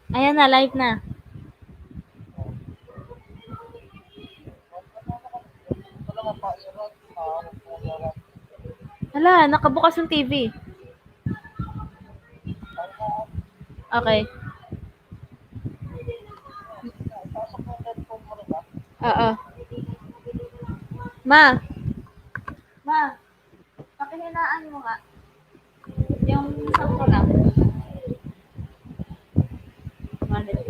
Ayan na, live na. Hala, nakabukas yung TV. Okay. Oo. Ma, ma, pakihinaan mo nga. Yung isang ko lang. Malit.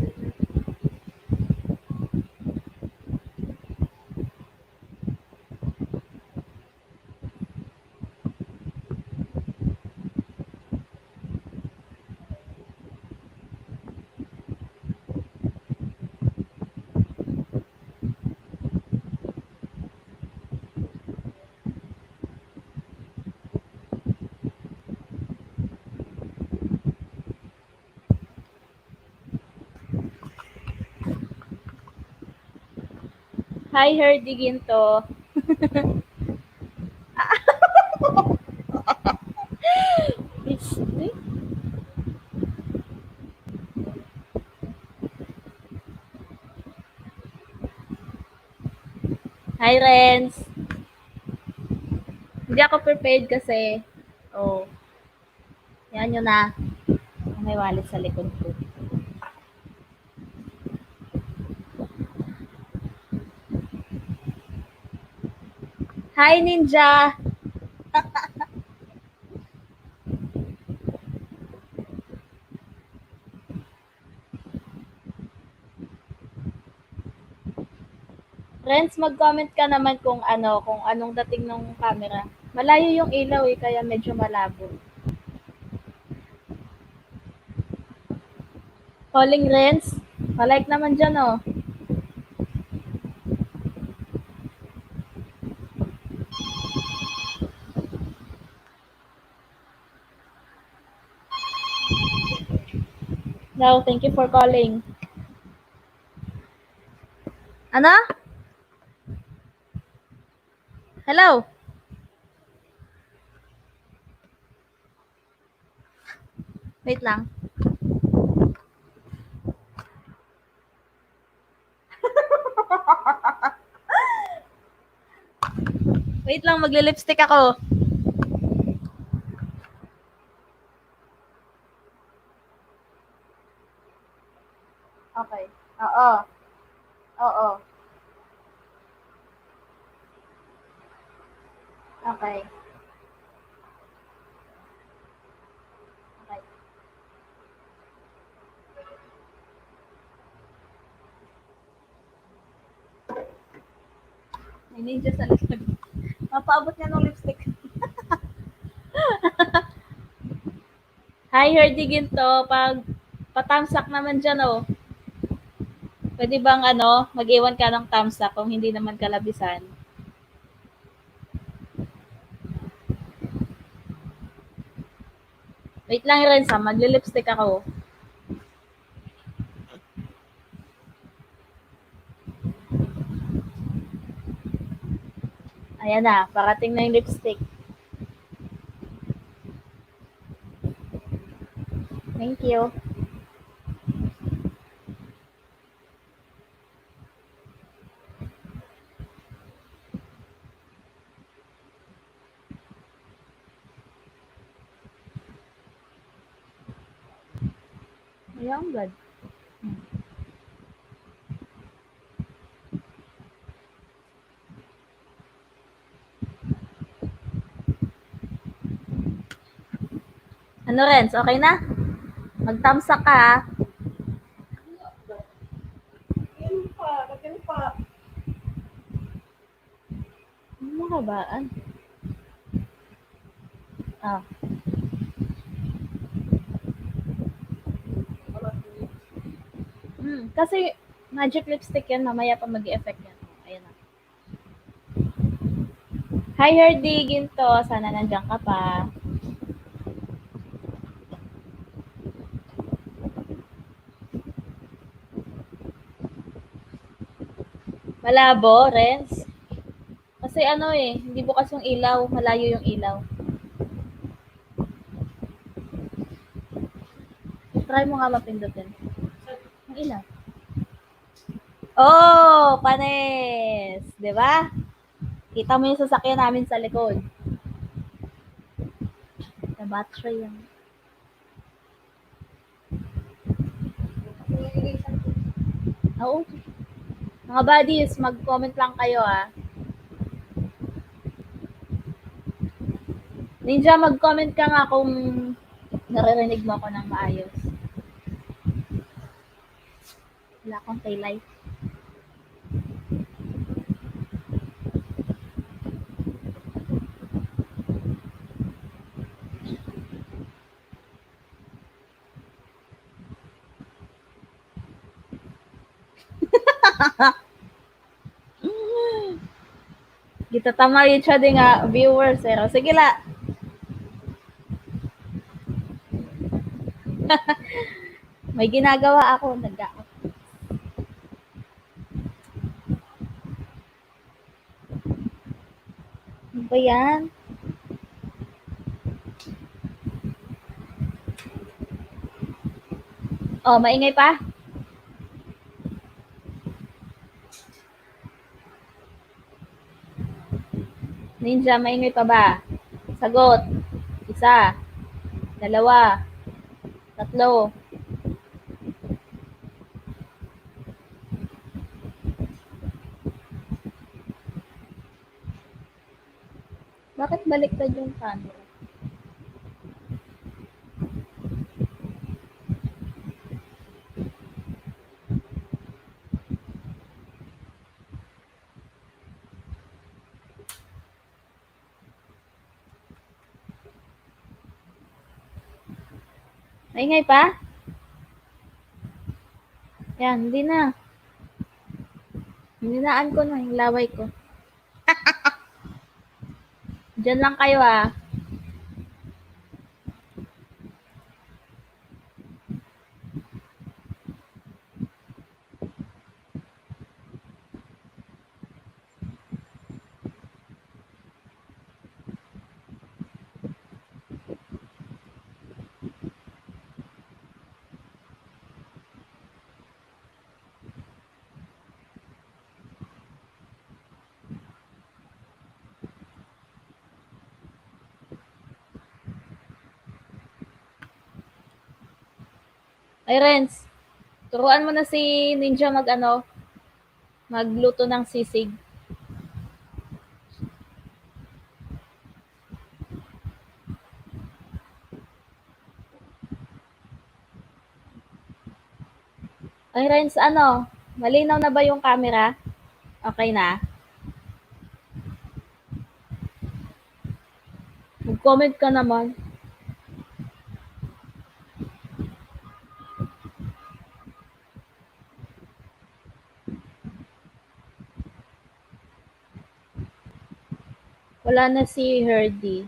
Hi, Herdy Ginto. Lipstick? Hi, Renz. Hindi ako prepared kasi. Oh, yan yun na. May wallet sa likod ko. Hi, Ninja. Renz, mag-comment ka naman kung anong dating ng camera. Malayo yung ilaw eh, kaya medyo malabo. Calling Renz, palike naman dyan oh. No, thank you for calling. Ano? Hello? Wait lang. Wait lang, magle-lipstick ako. Okay. Oo. Oo. Okay. Okay. May ninja sa likod. Mapaabot niya ng lipstick. Hi, Herdy Ginto. Patamsak naman dyan, oh. Pwede bang mag-iwan ka ng thumbs up kung hindi naman kalabisan? Wait lang rin sa, magle-lipstick ako. Ayan na, parating na yung lipstick. Thank you. Ayan, God. Ano, Renz? Okay na? Mag-thumbs up ka, ha? Ano kabaan? Ah. Kasi magic lipstick yan, mamaya pa mag-effect yan. Ayan na. Hi, Herdy Ginto. Sana nandiyan ka pa. Malabo, Renz? Kasi hindi bukas yung ilaw. Malayo yung ilaw. Try mo nga mapindutin. ina. Oh, panis! 'Di ba? Kita mo yung sasakyan namin sa likod. The battery yan. Oo. Mga buddies, mag-comment lang kayo ah. Ninja, mag-comment ka nga kung naririnig mo ako ng maayos. Wala akong taillight. Kita tama yun siya din nga viewers eh. Sige la. May ginagawa ako. Ano ba yan? Oh, maingay pa? Ninja, maingay pa ba? Sagot. Isa. Dalawa. Tatlo. Bakit baliktad yung camera? Maingay pa? Yan, hindi na. Hininaan ko na yung laway ko. Diyan lang kayo ah. Ay, Renz, turuan mo na si Ninja magluto ng sisig. Ay, Renz, malinaw na ba yung camera? Okay na? Mag-comment ka naman. Wala na si Herdy.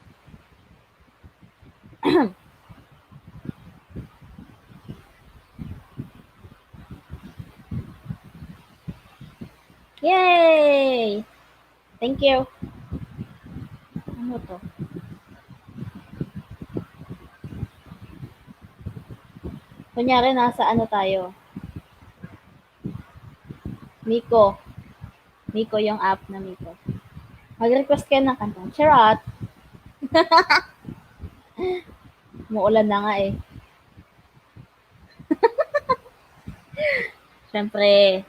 Yay! Thank you. Ano to? Kunyari, nasa tayo? Miko. Miko yung app na Miko. Mag-request kayo ng kanta. Charot! Muulan na nga eh. Siyempre.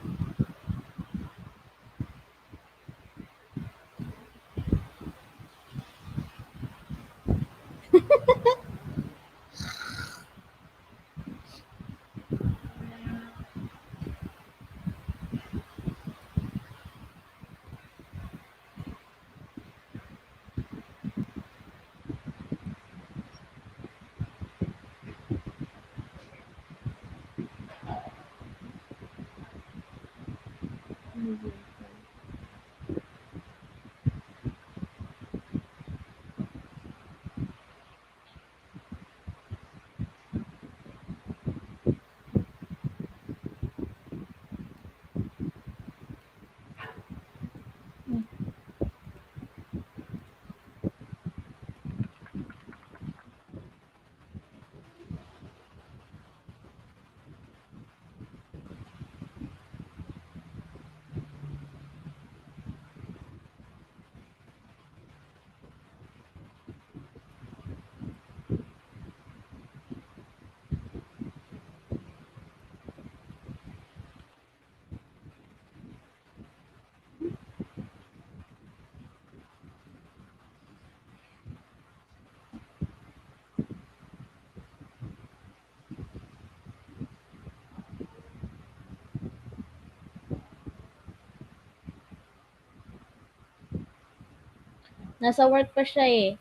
Nasa work pa siya eh.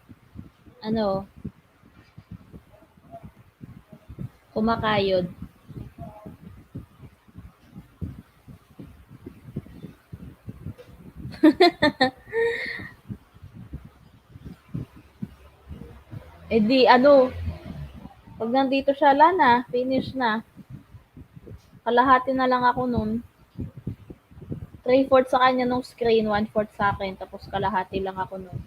Ano, kumakayod. Eh di ano, pag nandito siya, wala na, finish na. Kalahati na lang ako nun. 3/4 sa kanya nung screen, 1/4 sa akin, tapos kalahati lang ako nun.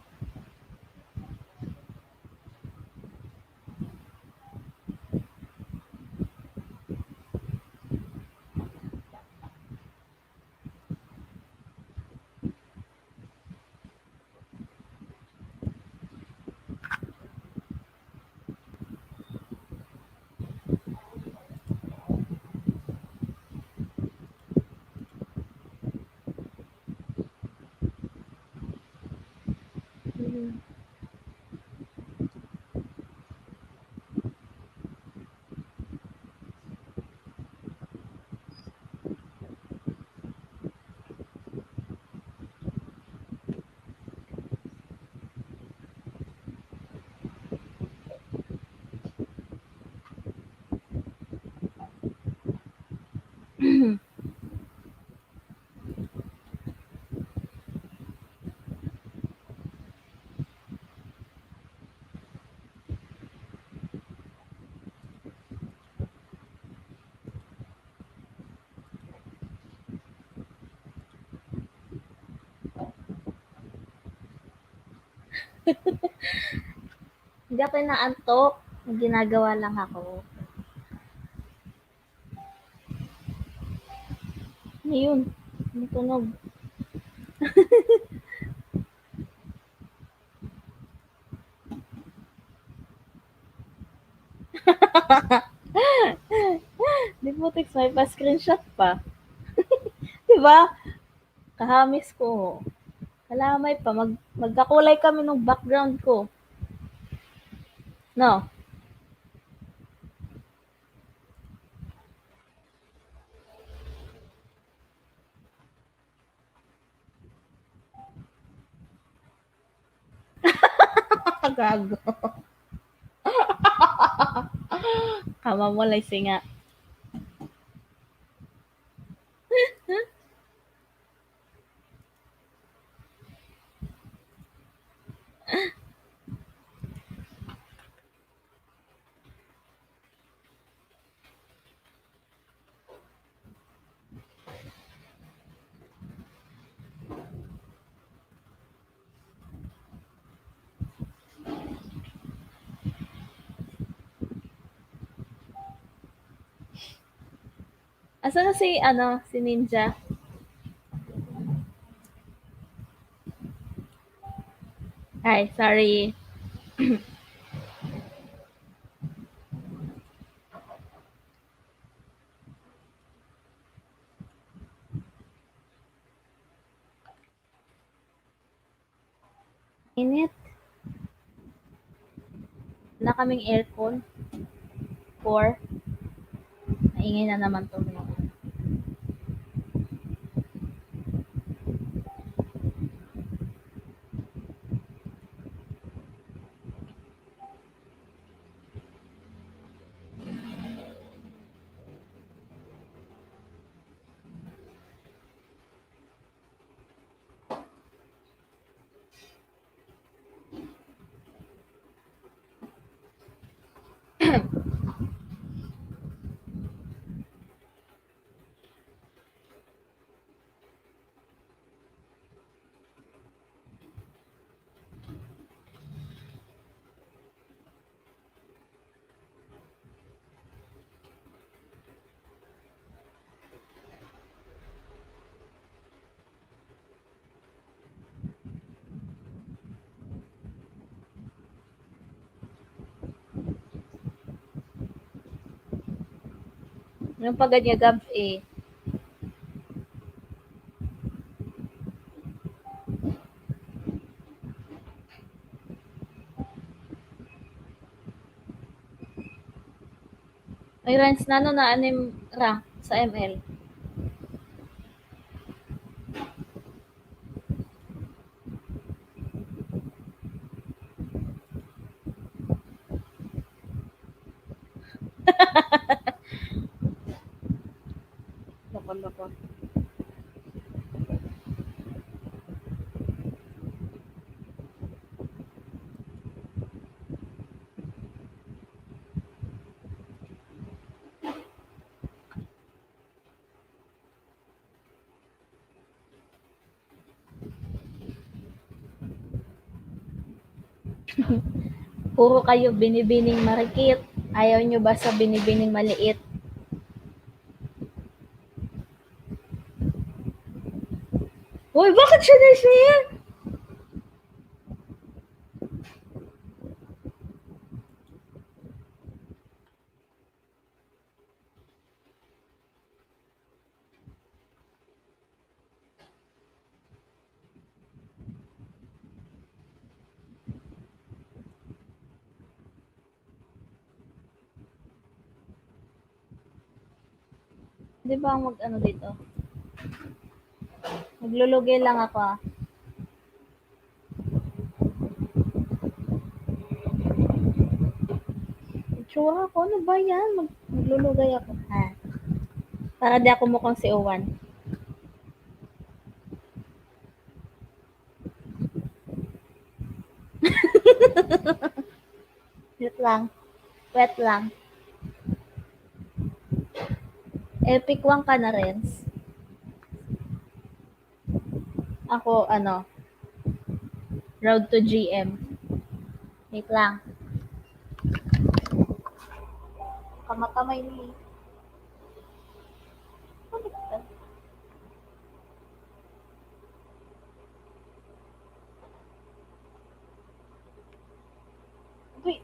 Mhm. Hindi ako inaantok. May ginagawa lang ako. Ayun, tumutunog. Di mo text, may pa-screenshot pa. Diba? Kahamis ko. Kalamay pa. Magkakulay kami ng background ko. No? Gago. Kama mo lay singa. Asa na si, si Ninja? Ay, sorry. Init. Wala kaming aircon. 4. Naingay na naman to. Yung paganyagab eh. May runs na no na anim rank sa ML. Loko, loko. 'Puro kayo binibining marikit, ayaw niyo ba sa binibining maliit? Uy, bakit siya na-share? 'Di ba mag-ano dito, maglulugay lang ako, ah. Itsura ko, ano ba 'yan, maglulugay ako, ha. Para di ako mukhang si Owan. Wait lang, wait lang. Epic 1 ka na, Renz? Ako ano, Road to GM. Wait lang, kamakamay ni baliktad. Uy,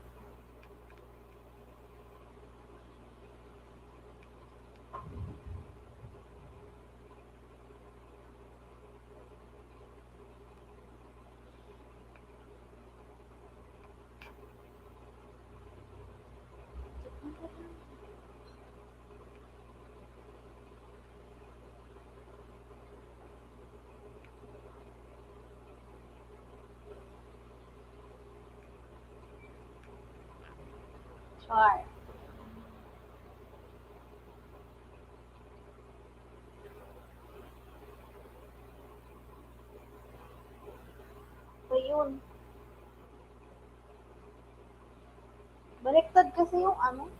char. So yun, baliktad kasi yung ano.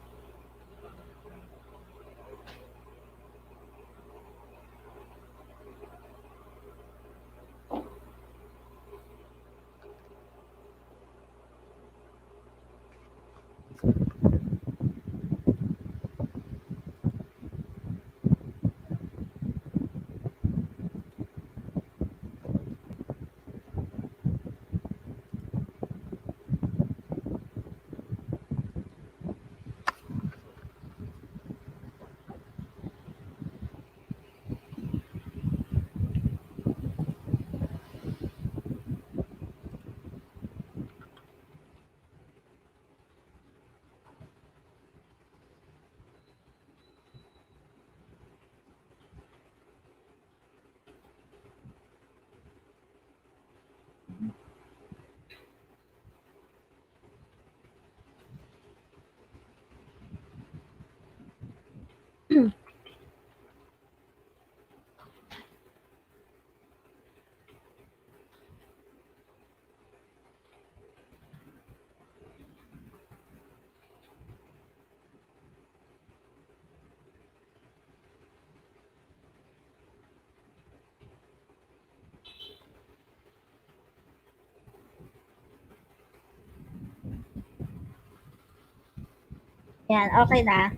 Yan, okay na.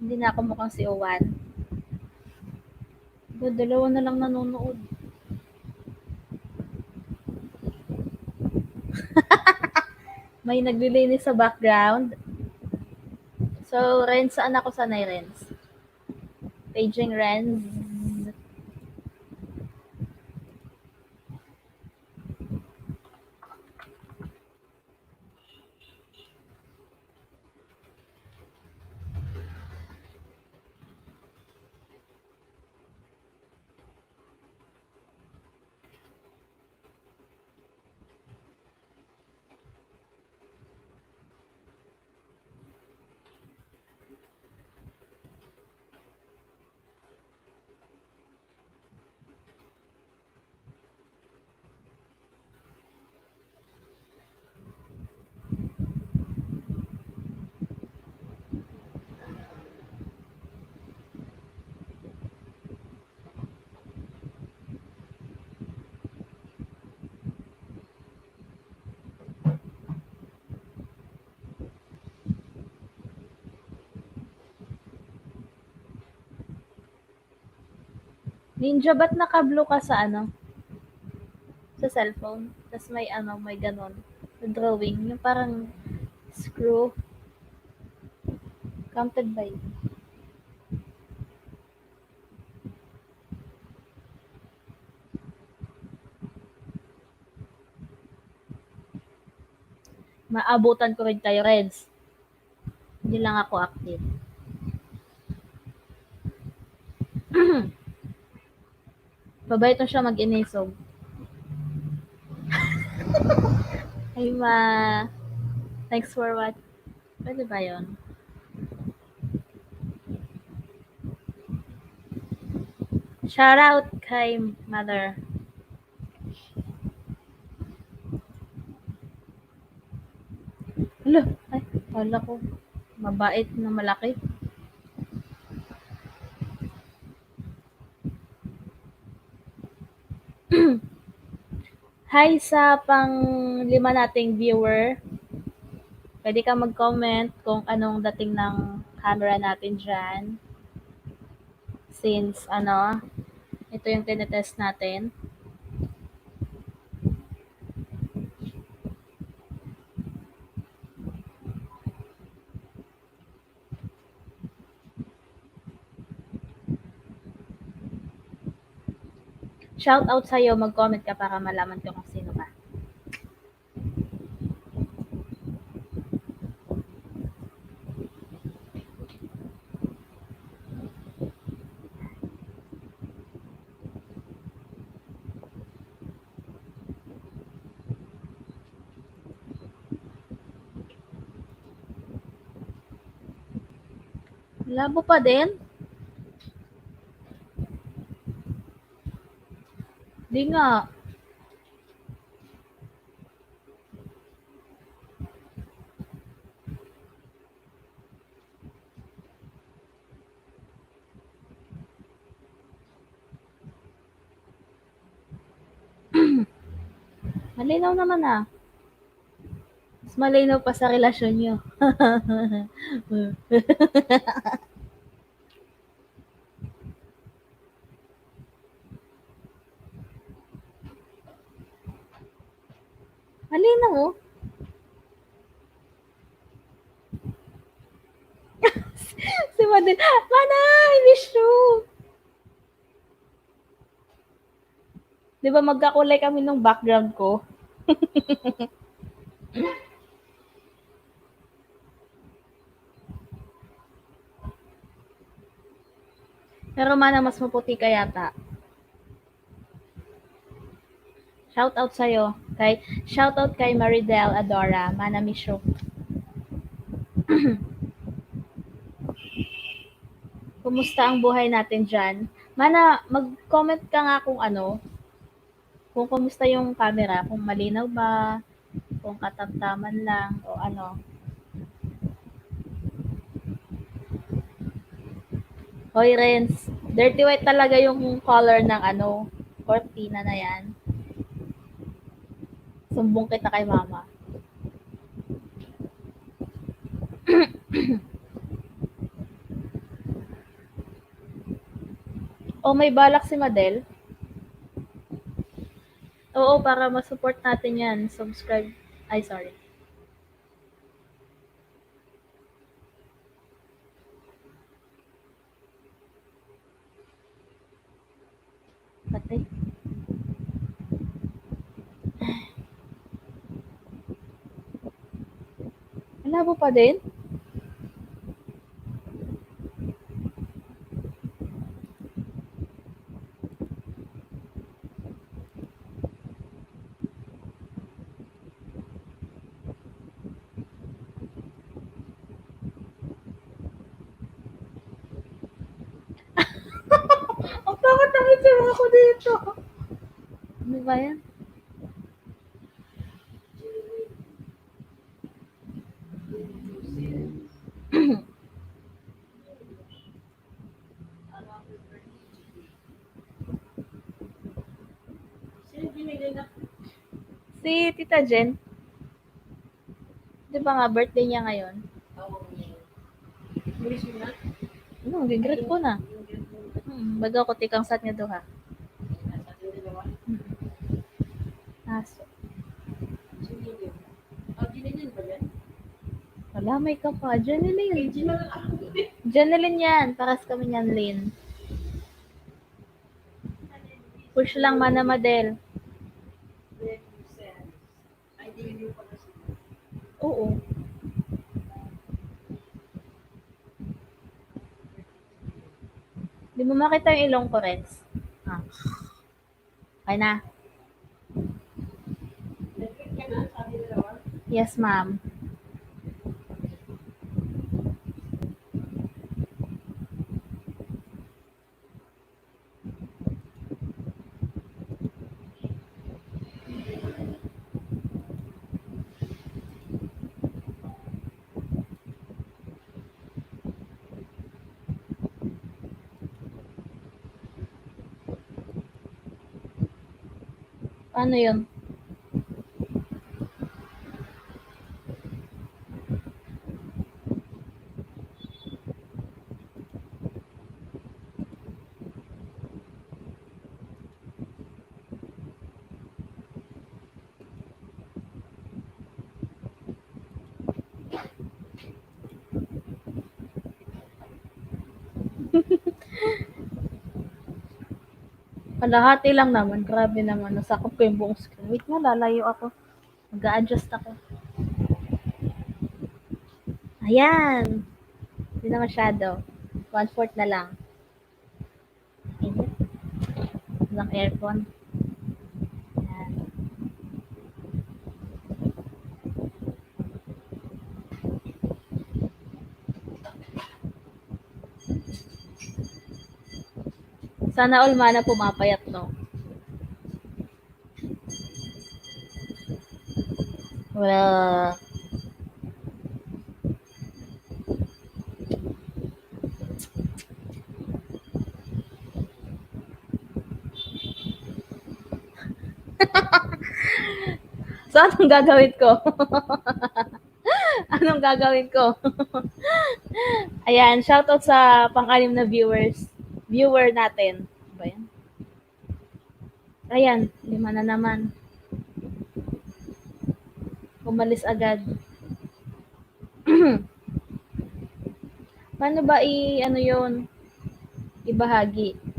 Hindi na ako mukhang si Owan. Dalawa na lang nanonood. May naglilinis sa background. So, Renz, saan ako sanay, Renz? Paging Renz. Ninja, ba't naka-blue ka sa ano? Sa cellphone? Tapos may ano, may ganon. Drawing. Yung parang screw. Counted by. Maabutan ko rin kayo, Reds. Hindi lang ako active. Mabait na siya mag-inisog. Ay ma. Thanks for what? Pwede ba yun? Shout out kay mother. Hala, ay, wala ko. Mabait na malaki. Hi sa pang lima nating viewer. Pwede ka mag-comment kung anong dating ng camera natin dyan. Since, ano, ito yung tinetest natin. Shout out sa'yo, mag-comment ka para malaman ko kung sino ka. Labo pa din? Di nga. Malinaw naman ah. Mas malinaw pa sa relasyon nyo. Malinaw oh. Si Madel, Mana, I miss you. Di ba magkakulay kami nung background ko? Pero Mana, mas maputi ka yata. Shoutout sa'yo. Shoutout kay Maridel Adora. Mana, miss you. Kumusta ang buhay natin dyan? Mana, mag-comment ka nga kung ano, kung kumusta yung camera, kung malinaw ba, kung katamtaman lang, o ano. Hoy, Renz, dirty white talaga yung color ng ano, cortina na yan. Sumbong kita kay mama. O may balak si Madel? Oo, para ma-support natin yan. Subscribe. Ay, sorry. Patay. Malabo pa din? Ang pangit ang itsura ko dito. Ano ba yan? Si Tita Jen. Di ba nga, birthday niya ngayon? Ano, gigret ko na. Baga ko tikang sat nga duha. Aso. Wala, may ka pa. Janeline. Janeline yan. Paras kami niyan, Lynn. Push lang, mana Madel. Oo. Di mo makita yung ilong ko, Rex. Ah. Okay na. Yes, ma'am. Ano yun? Kalahati lang naman. Grabe naman. Nasakop ko yung buong screen. Wait nga, lalayo ako. Mag-a-adjust ako. Ayan. Hindi na masyado. 1/4 na lang. Init. Walang aircon. Ayan. Sana all mana pumapayat, no? Well, so anong gagawin ko? Anong gagawin ko? Ayan, shoutout sa pang-anim na viewer natin. Ano ba yan? Ayan, 5 na naman. Umalis agad. Paano ba ano yun? Ibahagi?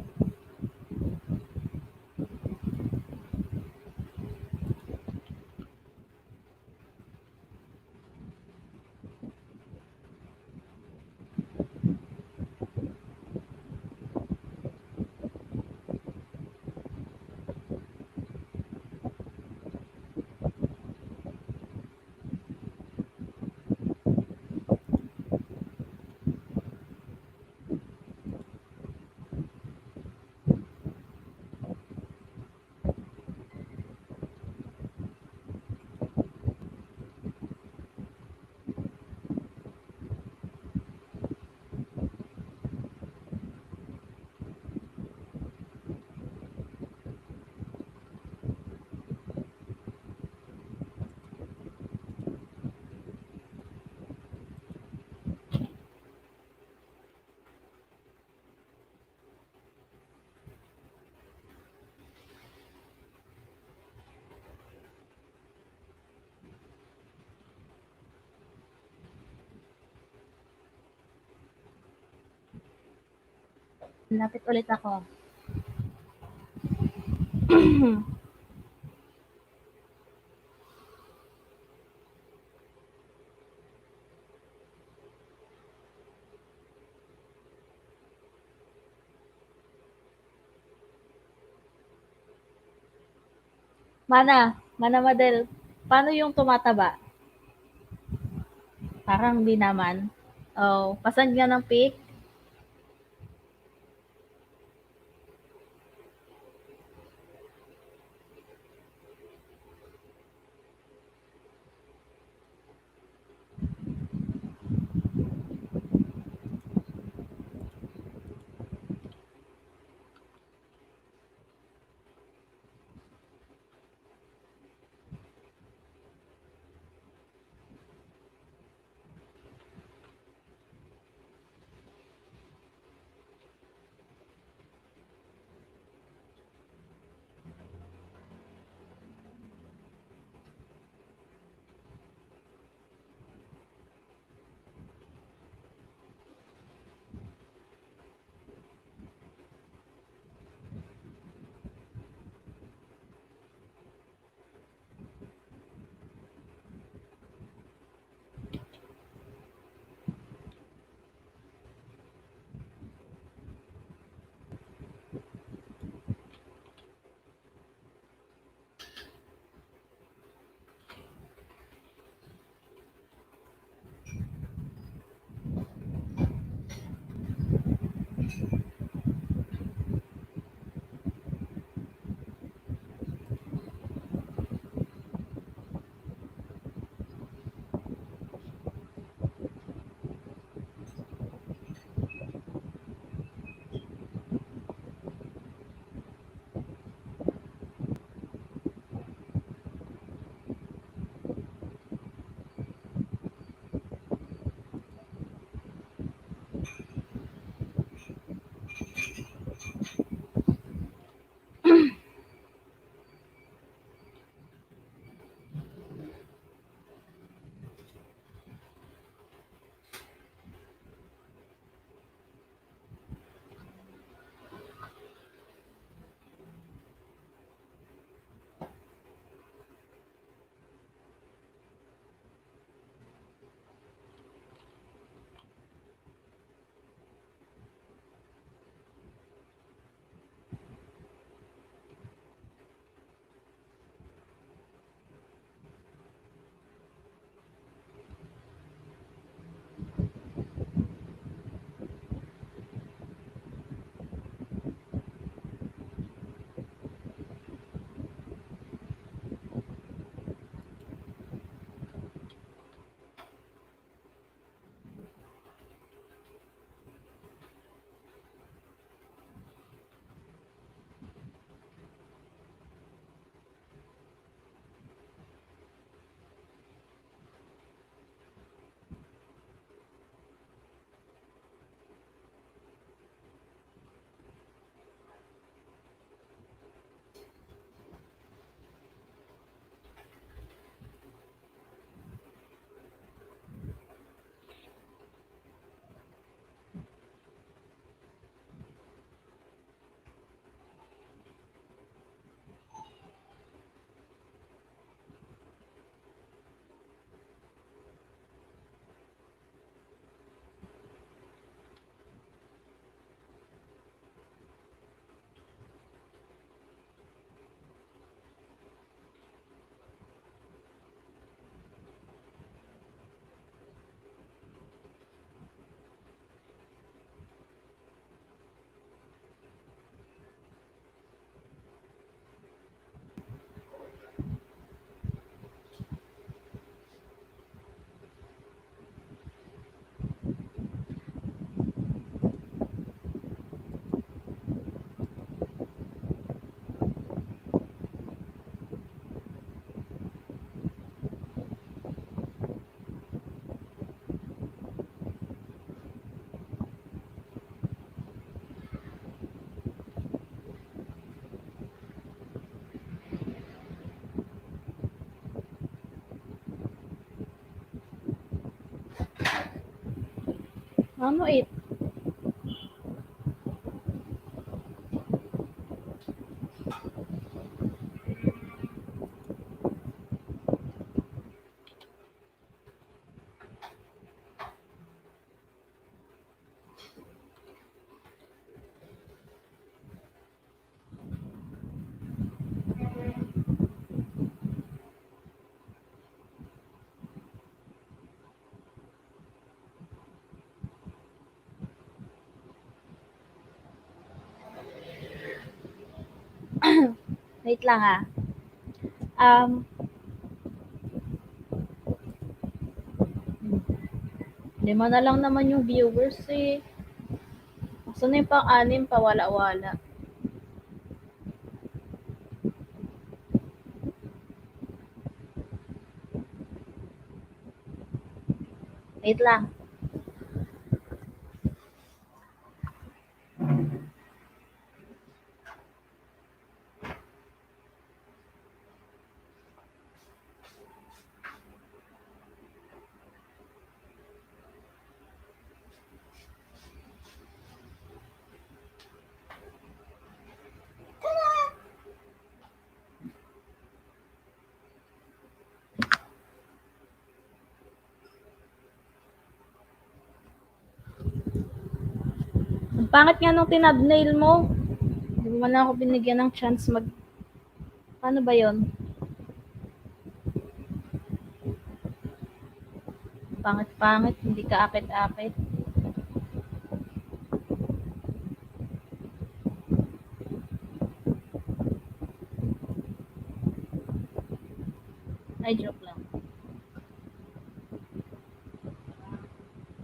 Lapit ulit ako. Mana Madel, paano yung tumataba? Parang hindi naman. Oh, pasan nga ng pic. Ano it? Wait lang ah. Um, 5 na lang naman yung viewers eh. Gusto na yung pang-anim, pawala-wala. Wait lang. Ang pangit nga nung tinubnail mo. Hindi mo man ako binigyan ng chance mag... Paano ba yon? Pangit-pangit, hindi ka akit-akit. Ay, joke lang.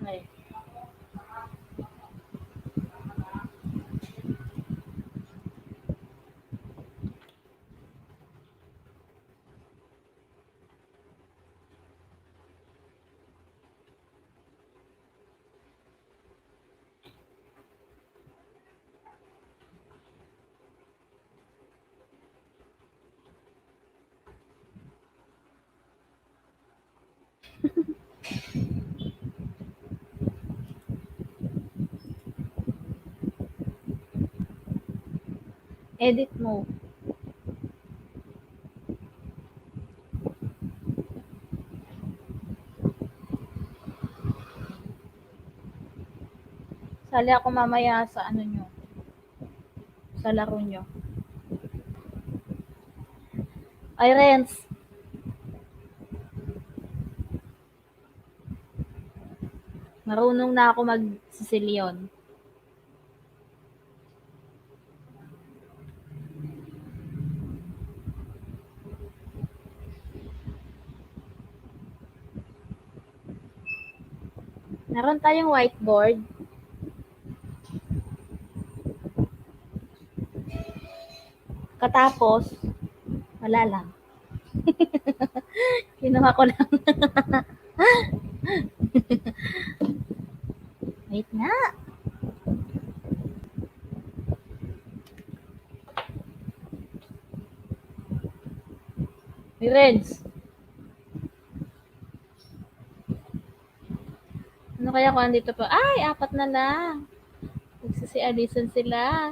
Ay. Edit mo. Sali ako mamaya sa ano nyo, sa laro nyo. Ay, Renz, marunong na ako mag-Sicilian. Meron tayong whiteboard. Katapos, wala lang. Kinuha ko lang. Wait nga. Hey, Renz, ano kaya kung andito pa? Ay, 4 na lang. Nagsisi-alisan sila.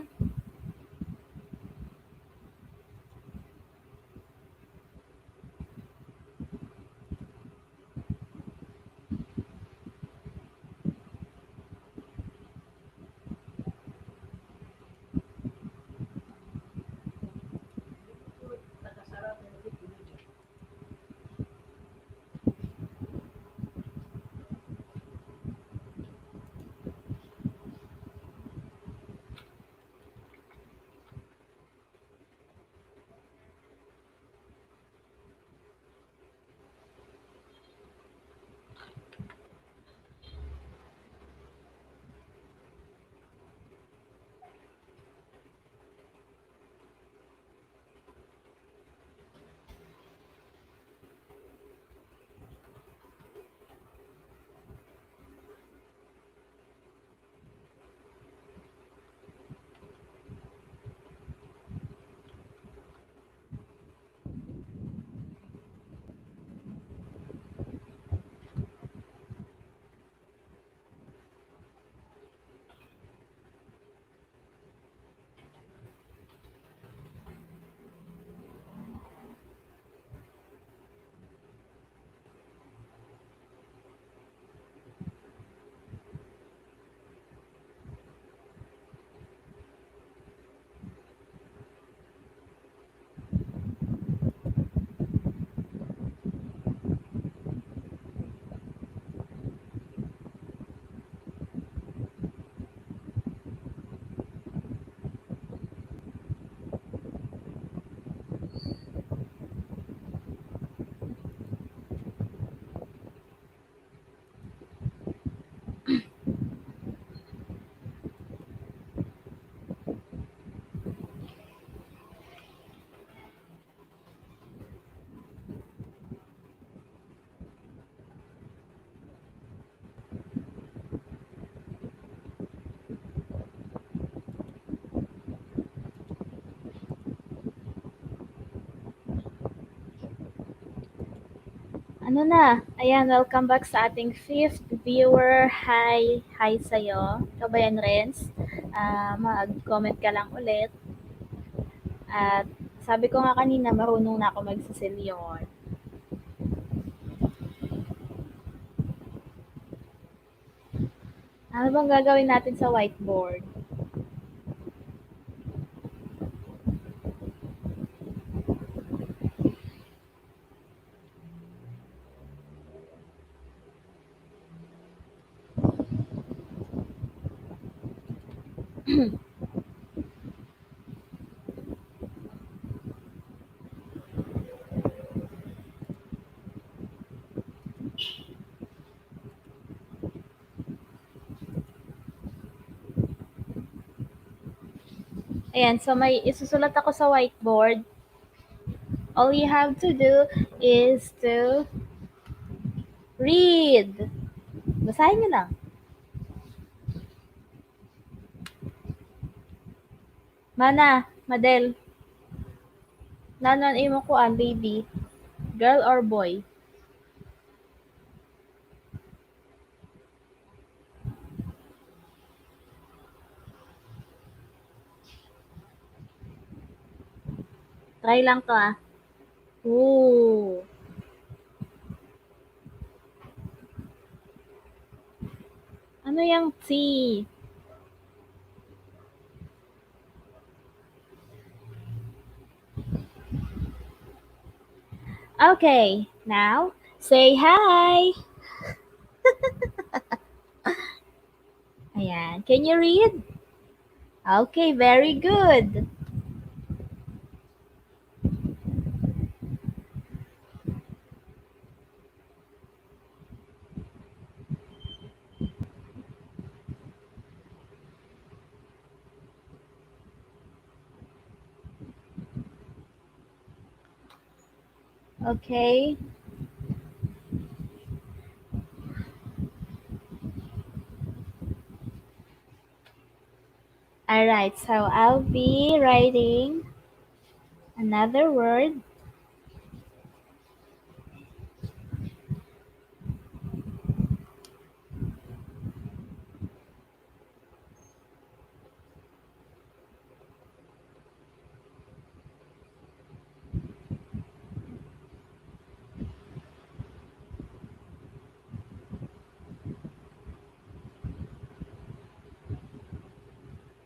Ano na, ayan, welcome back sa ating fifth viewer. Hi, hi sa'yo. Ikaw ba yan, Renz? Mag-comment ka lang ulit. At sabi ko nga kanina, marunong na ako magsisilyon. Ano bang gagawin natin sa whiteboard? Ayan, so may isusulat ako sa whiteboard. All you have to do is to read. Basahin nyo lang. Mana, Madel, nanon imo ko ang baby. Girl or boy? Try lang to ah. Ooh. Ano yung T? Okay, now say hi. Ayan, can you read? Okay, very good. Okay. All right, so I'll be writing another word.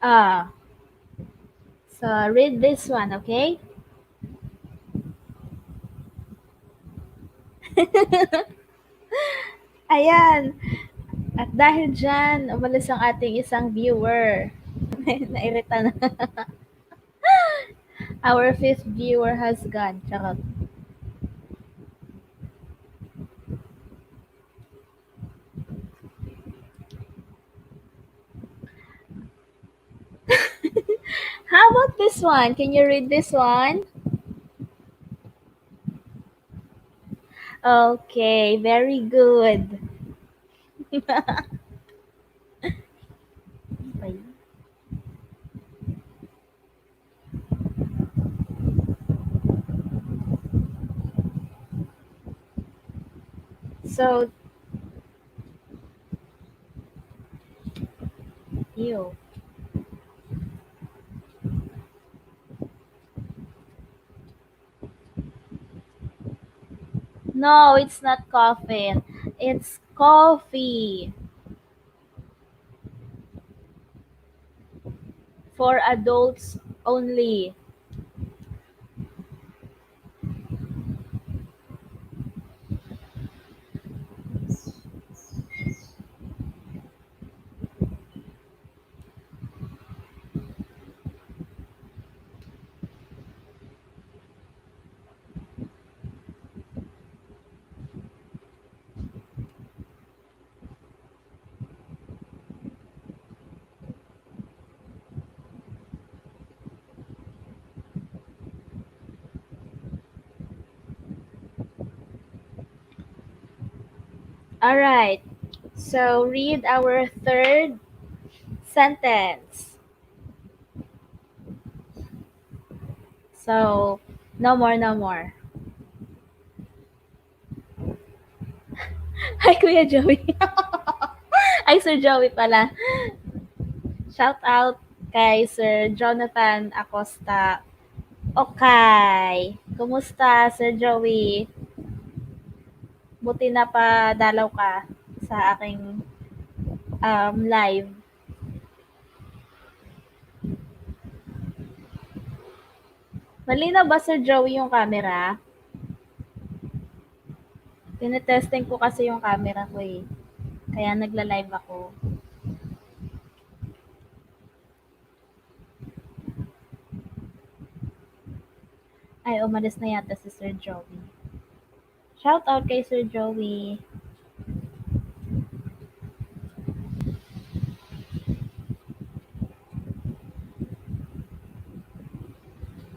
Ah, so read this one, okay? Ayan. At dahil dyan, umalis ang ating isang viewer. Nairita na. Our fifth viewer has gone. Charot. How about this one? Can you read this one? Okay, very good. So, you. No, it's not coffin. It's coffee. For adults only. All right. So, read our third sentence. So, no more, no more. Hi, Kuya Joey. Ay, Sir Joey pala. Shout out kay Sir Jonathan Acosta. Okay. Kumusta, Sir Joey? Buti na pa dalaw ka sa aking live. Malinaw ba, Sir Joey, yung camera? Tinetesting ko kasi yung camera ko eh. Kaya nagla-live ako. Ay, umalis na yata si Sir Joey. Shout out kay Sir Joey.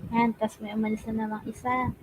Yan, tas may umalis na namang isa.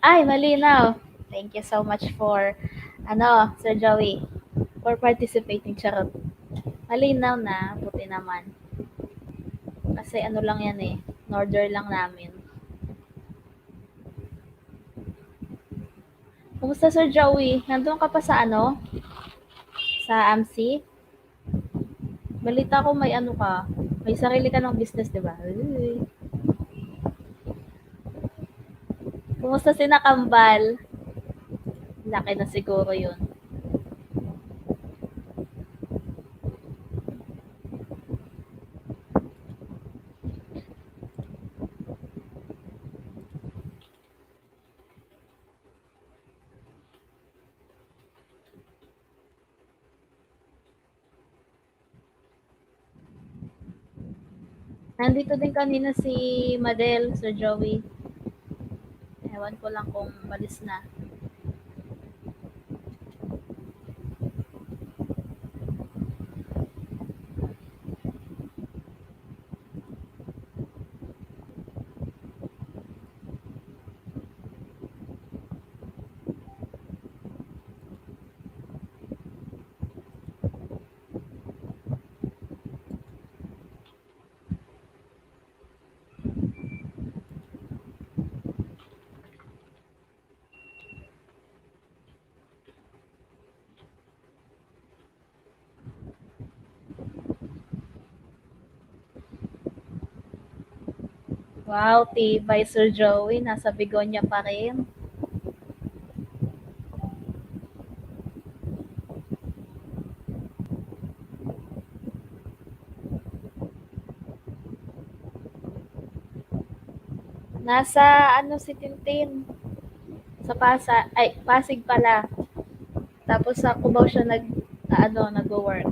Ay, malinaw. Thank you so much for, Sir Joey, for participating. Charot. Malinaw na, buti naman. Kasi ano lang yan eh, in-order lang namin. Kumusta, Sir Joey? Nandun ka pa sa Sa AMC? Balita ko may ano ka, may sarili ka ng business, di ba? Uy. Kumusta si Nakambal? Laki na siguro yun. Nandito din kanina si Madel, Sir Joey. Ewan ko lang kung malis na. Wow, tibay Sir Joey, nasa Bigonya pa rin. Nasa si Tintin, sa Pasig pala. Tapos sa Cubao siya nagwo-work.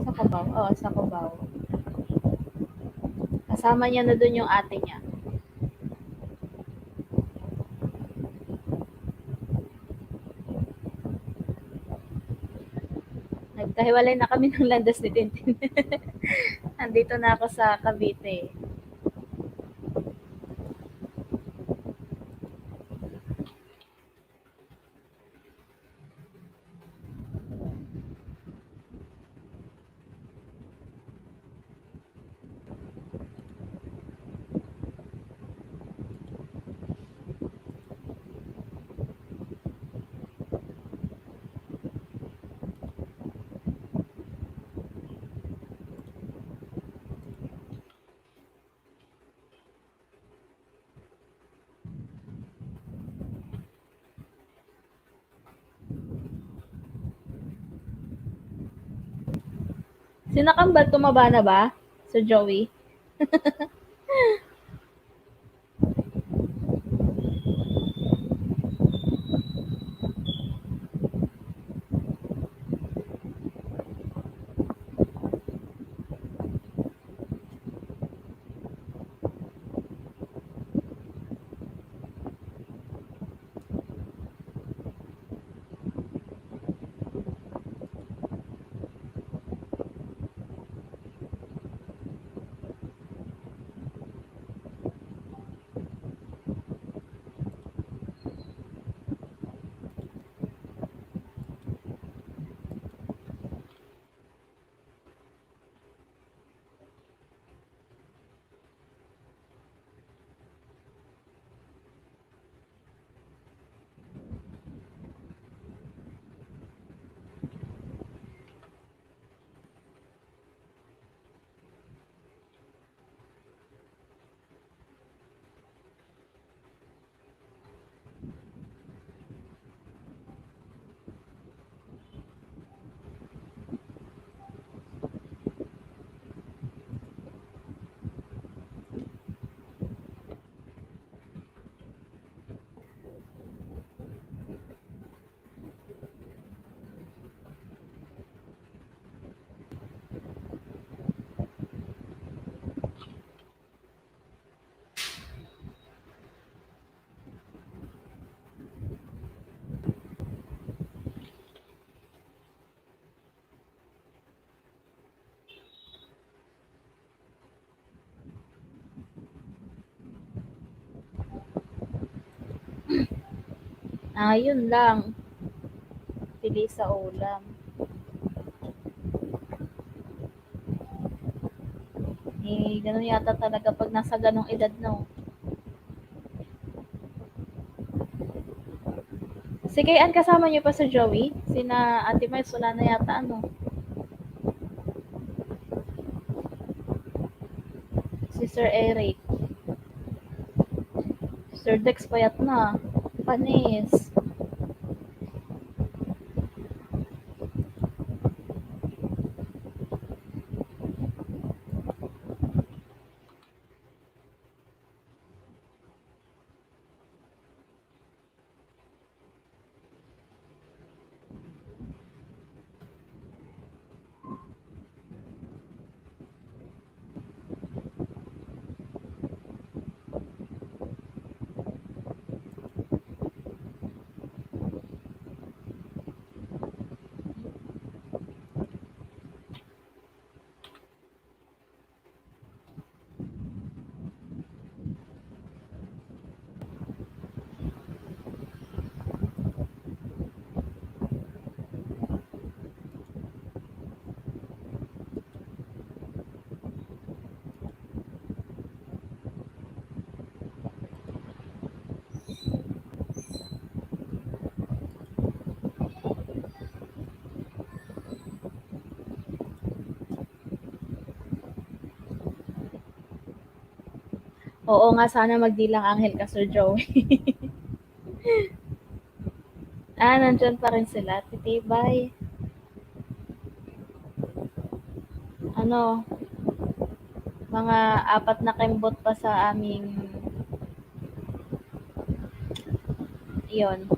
Sa Cubao, oo, sa Cubao. Kasama niya na dun yung ate niya. Nagkahiwalay na kami ng landas ni Tintin. Nandito na ako sa Cavite. Si Nakambal tumaba na ba? Sir Joey? Ah, yun lang. Pili sa ulam. Eh, ganun yata talaga pag nasa ganong edad, no? Si Kayan kasama niyo pa sa Joey? Sina Ate Miles, wala na yata, ano? Si Sir Eric. Sir Dex payat na. Panis. Oo nga, sana magdilang anghel ka, Sir Joey. Ah, nandyan pa rin sila. Titibay. Ano, mga 4 na kembot pa sa aming iyon.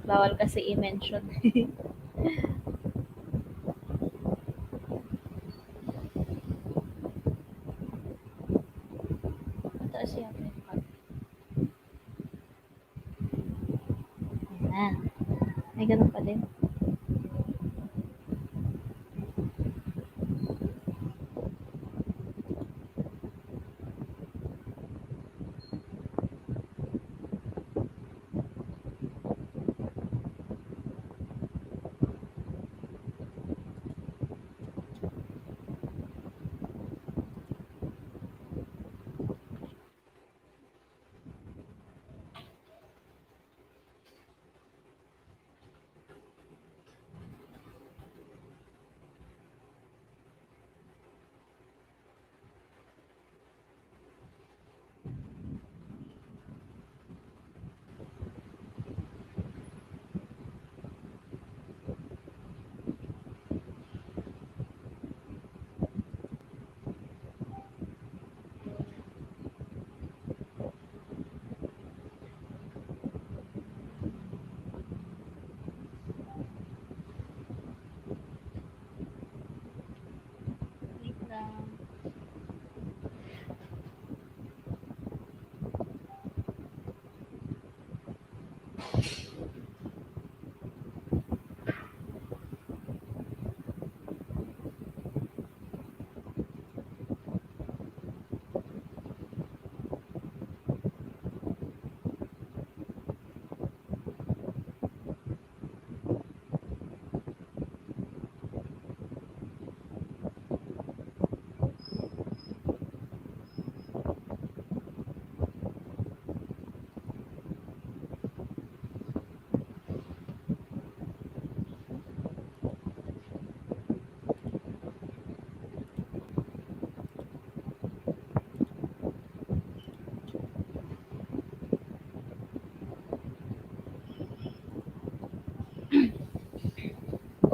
Bawal kasi i-mention. Mataas yata yung card. Ayan. May ganun pa din.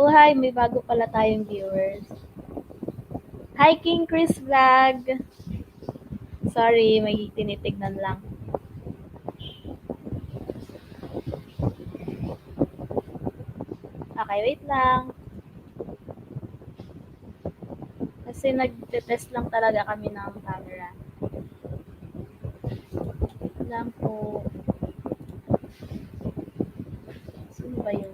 Oh, hi, may bago pala tayong viewers. Hi, King Chris Vlog. Sorry, may tinitignan lang. Okay, wait lang. Kasi nagte-test lang talaga kami ng camera. Lang po. Sino ba yun?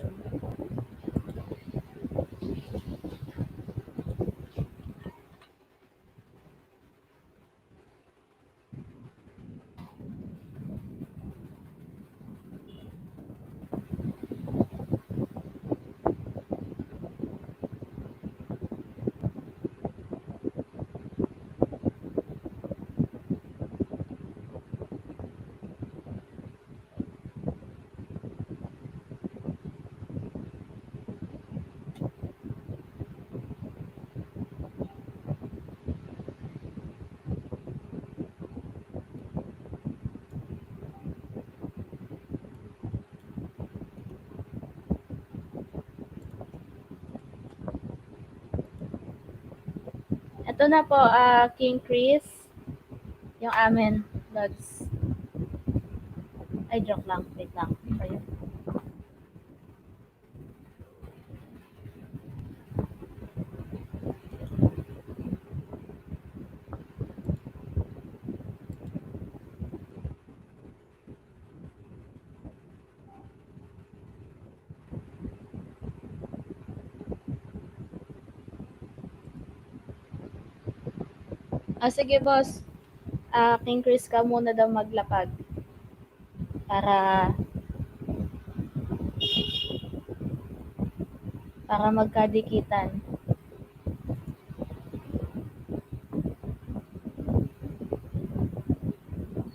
Ito na po, King Chris. Yung amin, vlogs. Ay, joke lang. Wait lang. Ayun. Sige boss. King Chris ka muna daw maglapag. Para magkadikitan.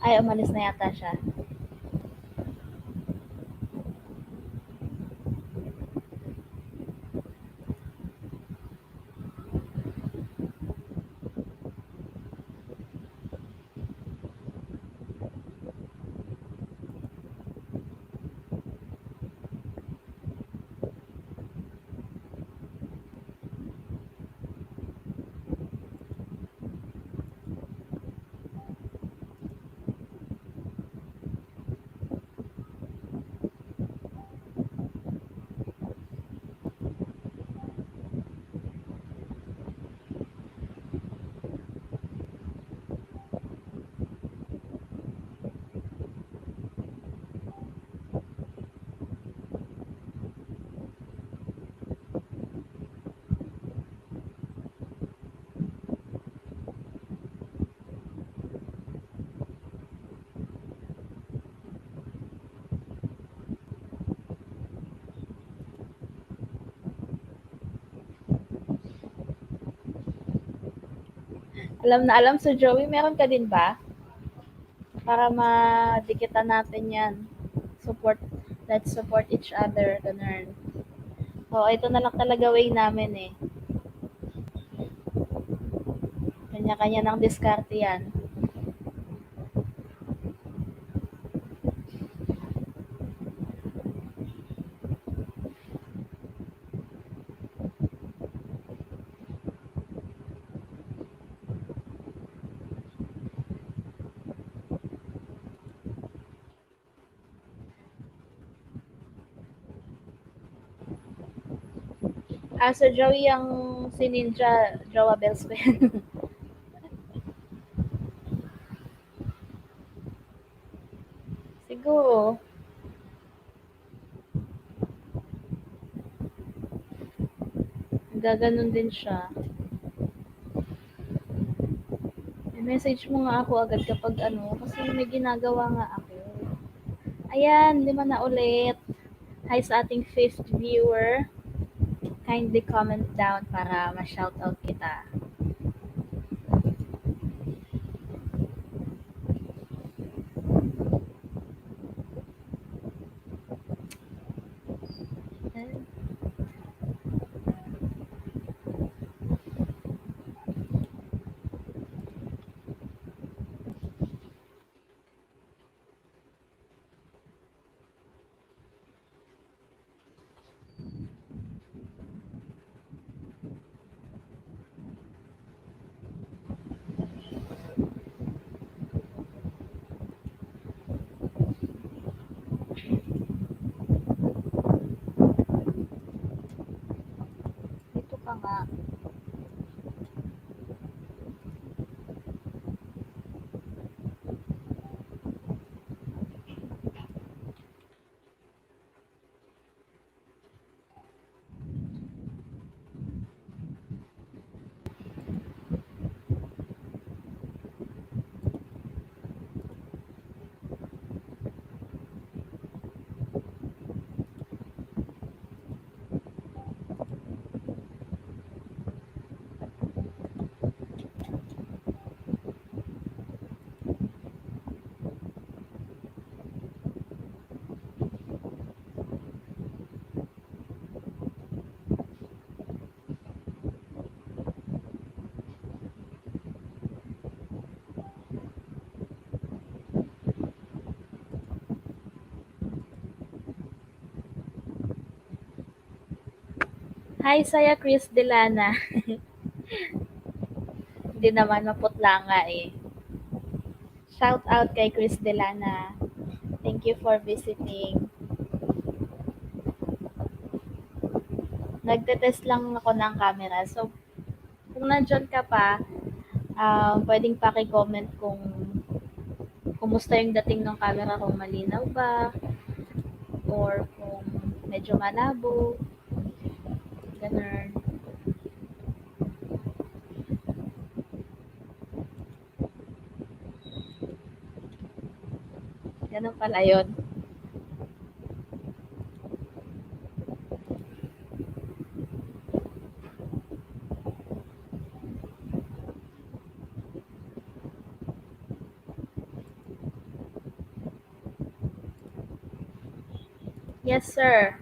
Ay, umalis na yata siya. Alam na alam. So, Joey, meron ka din ba? Para madikitan natin yan. Support, let's support each other. Ganun. So, ito na lang talaga way namin eh. Kanya-kanya ng diskarte yan. So Joey, ang si Ninja, Jowa Bells ko yan. Siguro, gaganon din siya. I-message mo nga ako agad kapag ano, kasi may ginagawa nga ako. Ayan, 5 na ulit. Hi sa ating 5th viewer. Kindly comment down para ma-shoutout kita. Hi sa'yo, Chris Delana. Hindi naman maputla nga eh. Shout out kay Chris Delana. Thank you for visiting. Nagte-test lang ako ng camera. So, kung nandyan ka pa, pwedeng paki-comment kung kumusta yung dating ng camera, kung malinaw ba, or kung medyo malabo, ganun. Ganun pala yun. Yes, sir.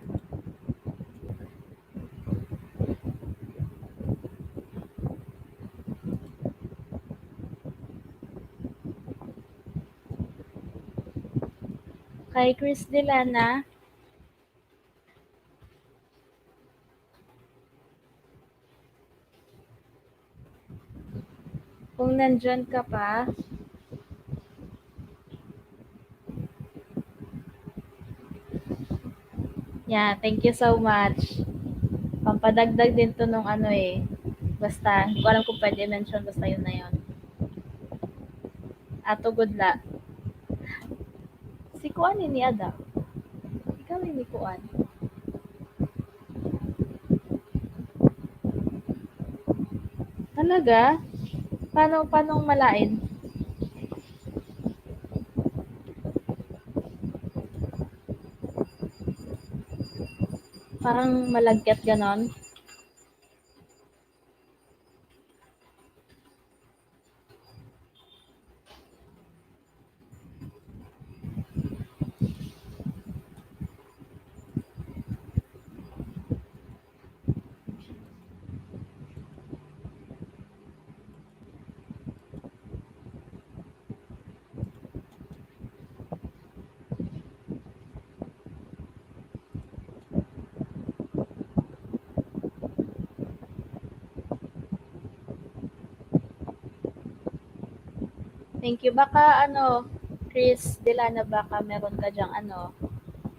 Kay Chris Delana, kung nandyan ka pa, yeah, thank you so much. Pampadagdag din to nung ano eh. Basta, hindi ko alam kung pwede mention, basta yun na yun. Ato good la. Si Kuan ni Ada. Ikaw ni Kuan. Talaga? Paano malain? Parang malagkit ganon. Thank you. Baka ano, Chris Delana, baka meron ka dyang ano,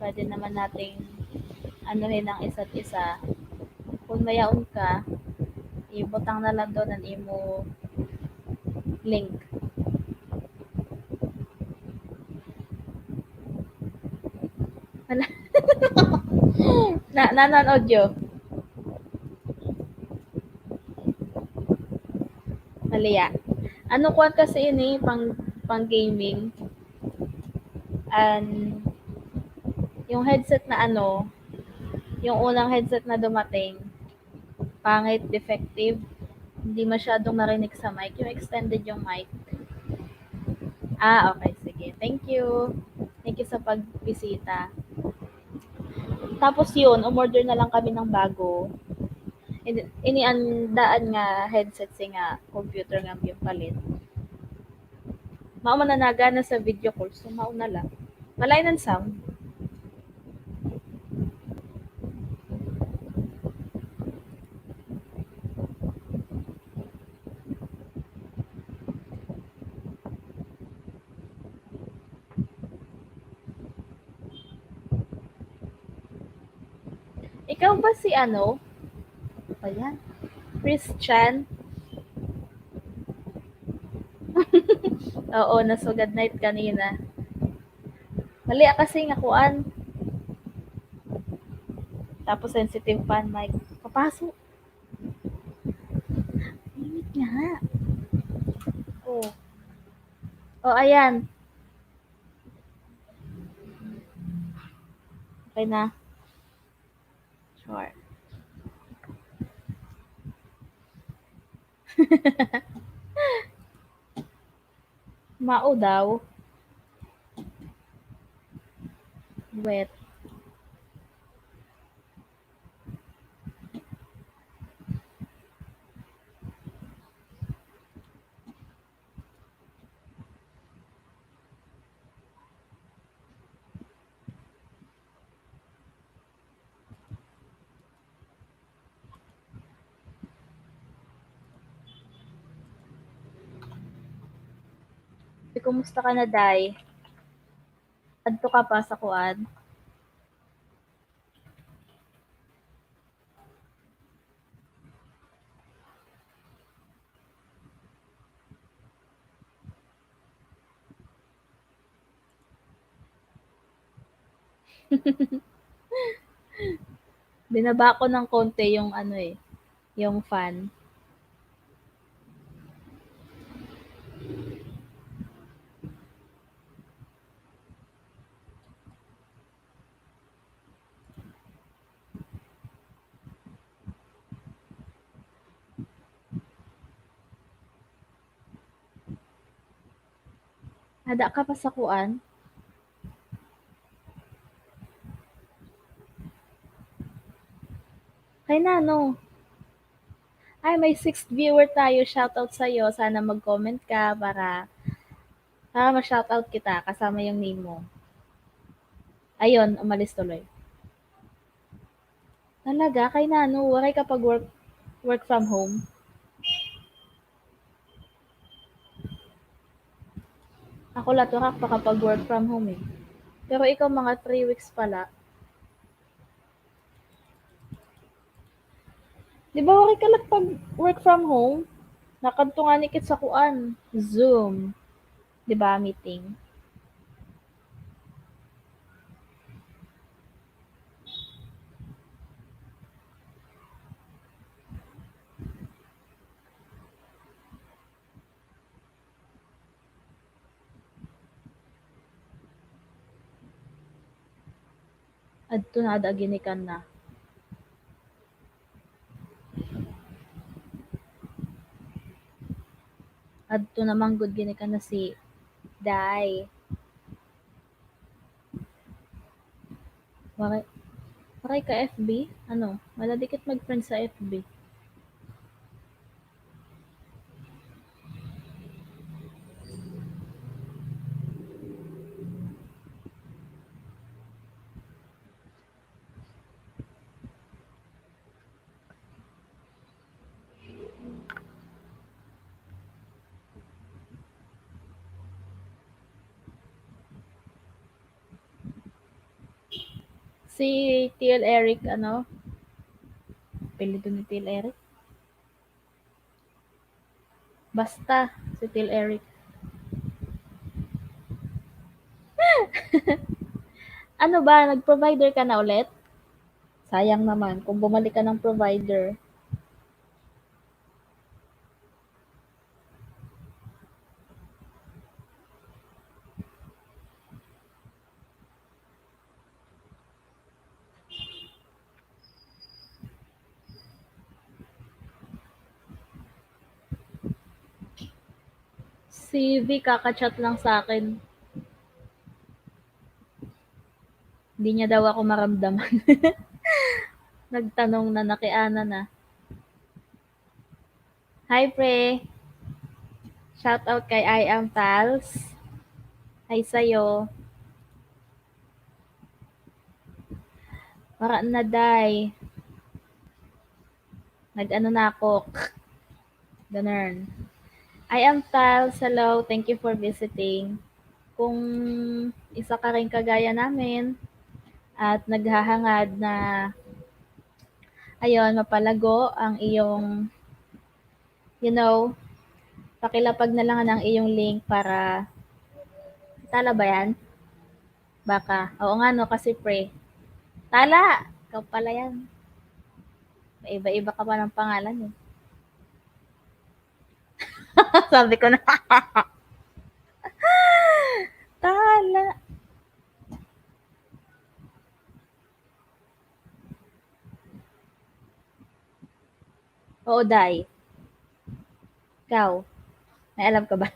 pwede naman nating anuhin ang isa't isa. Kung mayaon ka, ibutang na lang doon ang imo link. Hala, nanon audio. Maliya. Ano kuan kasi ini pang gaming. And yung headset na ano, yung unang headset na dumating, pangit, defective, hindi masyadong narinig sa mic. Yung extended yung mic. Ah, okay, sige. Thank you. Thank you sa pagbisita. Tapos yun, umorder na lang kami ng bago. Iniandaan nga headset si nga computer nga yung palit. Mao man na nagana sa video call, so mao na lang. Malay ng sound. Ikaw ba si ano? Ano ba yan? Christian? Oo, nasugad night kanina. Mali kasi nga kuan. Tapos sensitive pan mic. Papasok. Limit nga. Oh. Oh, ayan. Okay na. Sure. Mao daw. Wet. Kumusta ka na, day? Adto ka pa sa kuan? Binaba ko ng konti yung ano eh, yung fan. Hada ka pa sa kuan? Kay Nano. Ay, may sixth viewer tayo. Shoutout sa'yo. Sana mag-comment ka para ma-shoutout kita kasama yung name mo. Ayun, umalis tuloy. Talaga, kay Nano, waray kapag work from home. Ako laturak pa kapag work from home eh. Pero ikaw mga 3 weeks pala. Di ba waray ka lang pag work from home? Nakadto nga ni kit sa kuan. Zoom. Di ba, meeting? Adto na ada ginikan na. Adto namang good ginikan na si Dai. Waray, waray ka FB? Ano? Wala dikit mag-friend sa FB. Si TL Eric, ano? Apelido ni TL Eric? Basta, si TL Eric. Ano ba, nag-provider ka na ulit? Sayang naman, kung bumalik ka ng provider. Si V kakachat lang sa akin. Hindi niya daw ako maramdaman. Nagtanong na nakiana na. Hi, pre. Shout out kay I am Pals. Hi sa'yo. Para na, day. Nag-ano na ako. Ganun. I am Pals. Hello. Thank you for visiting. Kung isa ka rin kagaya namin at naghahangad na ayun, mapalago ang iyong, you know, pakilapag na lang ang iyong link para tala ba yan? Baka. Oo nga no, kasi pre. Tala! Ikaw pala yan. May iba-iba ka pa ng pangalan eh. Sabi ko na, tala! Oo, Day. Ikaw, may alam ka ba?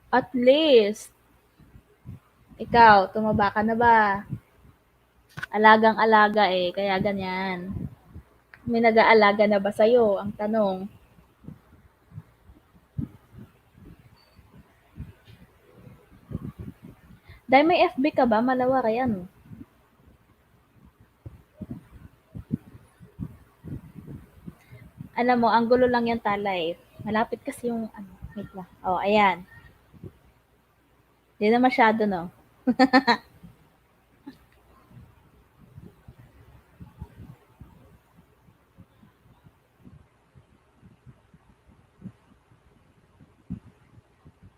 At least, ikaw, tumaba ka na ba? Alagang-alaga eh, kaya ganyan. May nag-aalaga na ba sa'yo? Ang tanong. Dahil may FB ka ba? Malawak yan. Alam mo, ang gulo lang yung tala eh. Malapit kasi yung ano, wait lang. Oh, ayan. Hindi na masyado, no?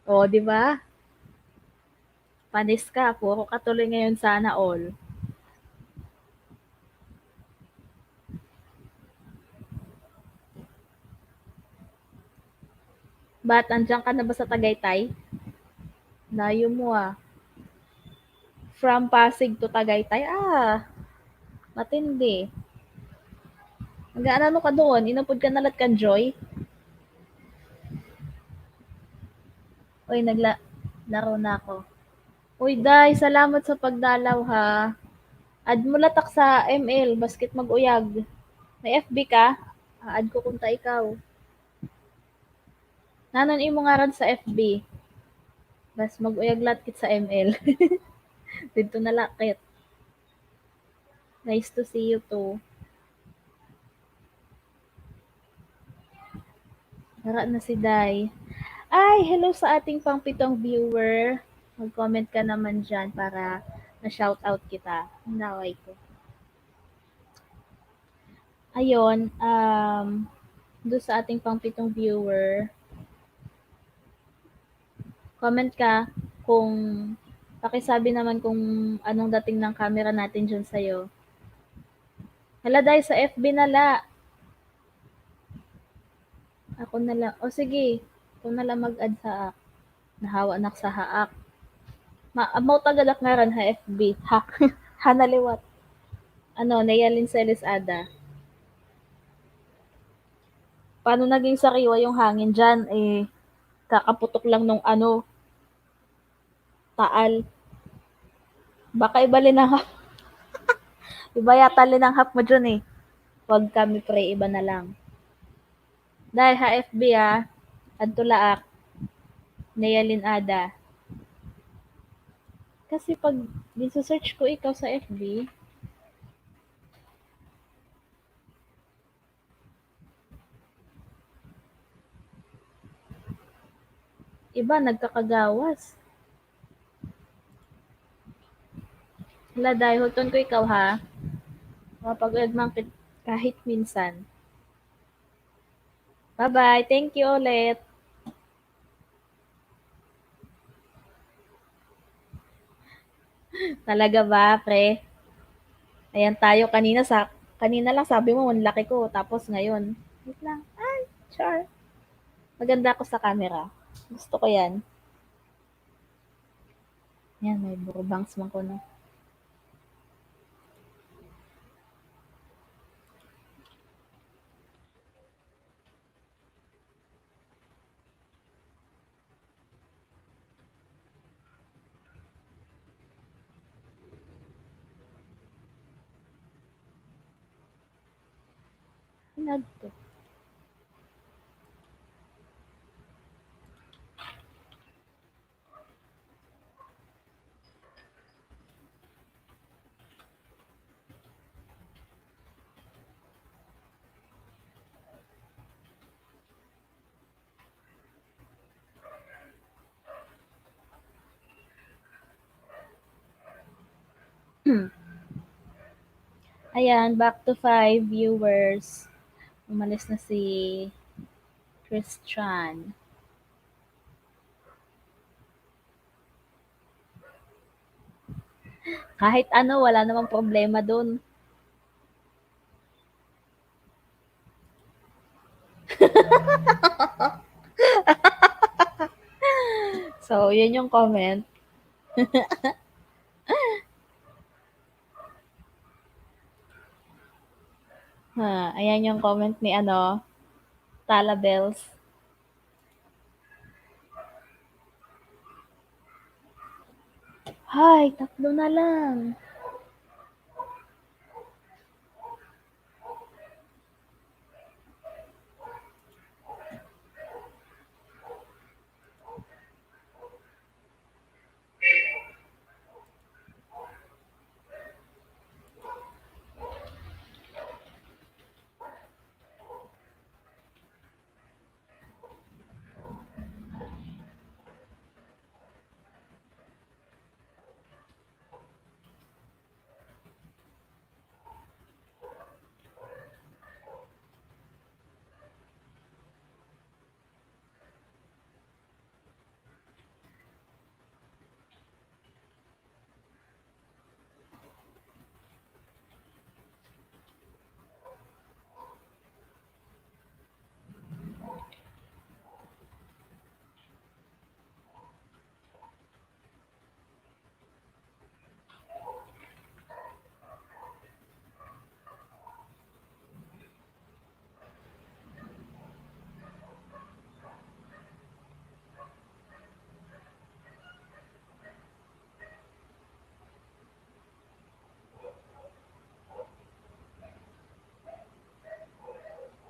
Oh, di ba? Panis ka. Puro katuloy ngayon sana all. Ba't andyan ka na ba sa Tagaytay? Layo mo ah. From Pasig to Tagaytay? Ah, matindi. Hanggang ano ka doon? Inupod ka nalat kan Joy? Uy, laro na ako. Uy, Day, salamat sa pagdalaw ha. Add mo latak sa ML, basket mag-uyag. May FB ka? Add ko kunta ikaw. Nanon imo ngaran sa FB. Bas mag-uyag latkit sa ML. Dito na lakit. Nice to see you too. Nara na si Day. Ay, hello sa ating pang-pitong viewer. Mag-comment ka naman dyan para na-shoutout kita. Naway ko. Ayun, doon sa ating pang-pitong viewer, comment ka kung pakisabi naman kung anong dating ng camera natin dyan sa'yo. Hala, dahil sa FB nala. Ako na lang. O sige, ako na lang mag-add sa app. Nahawa na sa haak. Mo tagalak nga ran ha FB. Ha, hanaliwat. Ano, Nayalin Celis Ada. Paano naging sariwa yung hangin dyan? Eh, kakaputok lang nung ano, taal. Baka ibalin na hap. Iba yata linanghap mo dyan eh. Huwag kami pre, iba na lang. Dahil ha FB ah, adto laak, Nayalin Ada. Kasi pag search ko ikaw sa FB, iba nagkakagawas. Hala dahil huton ko ikaw ha. Mapag man kahit minsan. Bye-bye. Thank you ulit. Talaga ba, pre? Ayan tayo kanina lang sabi mo ang laki ko tapos ngayon. Wait lang. Ay, char. Maganda ako sa camera. Gusto ko 'yan. Yan may burubangs man ko no. Nagto. Ayan, back to 5 viewers. Umalis na si Christian. Kahit ano, wala namang problema dun. So, yun yung comment. Ayan yung comment ni ano, Tala Bells. Hay, tatlo na lang.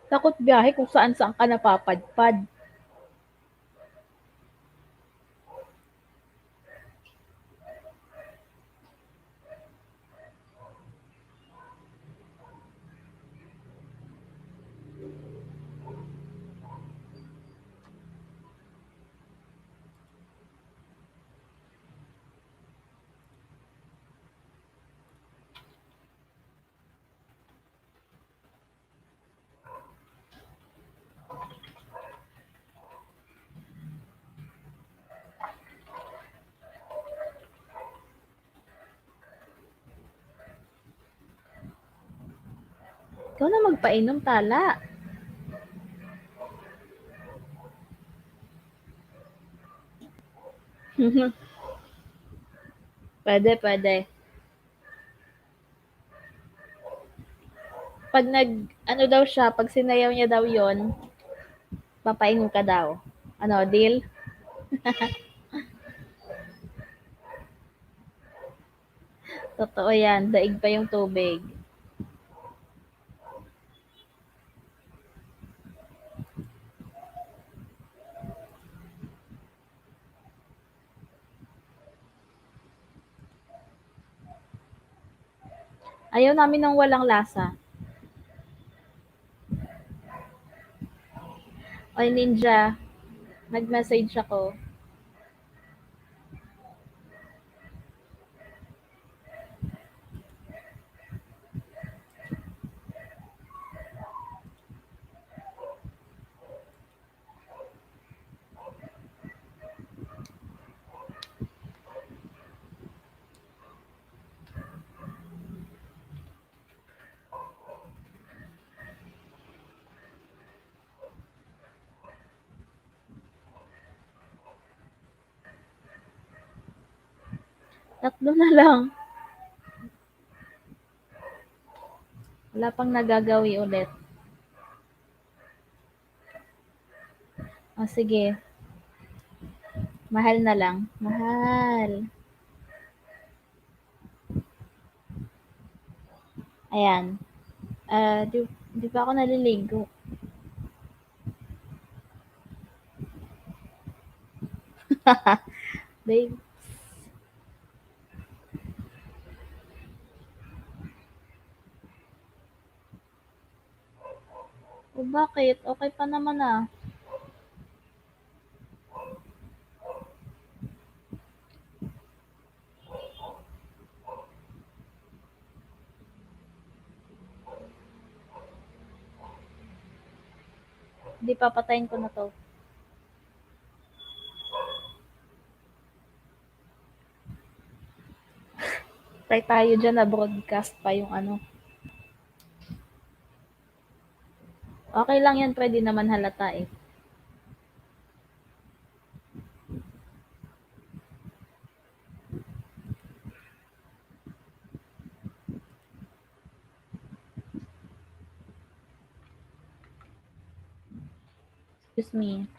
Takot biyahe kung saan-saan ka napapadpad. Ikaw na magpainom, tala. Pwede, pwede. Pag ano daw siya, pag sinayaw niya daw yon, papainom ka daw. Ano, deal? Totoo yan, daig pa yung tubig. Ayaw namin ng walang lasa. Oy, Ninja, nag-message ako. Tatlo na lang. Wala pang nagagawi ulit. O sige, mahal na lang. Mahal. Ayan. Di pa ako naliligo. Babe, o bakit? Okay pa naman ah. Di papatayin ko na to. Try tayo dyan na broadcast pa yung ano. Okay lang yan, pwede naman halata eh. Excuse me.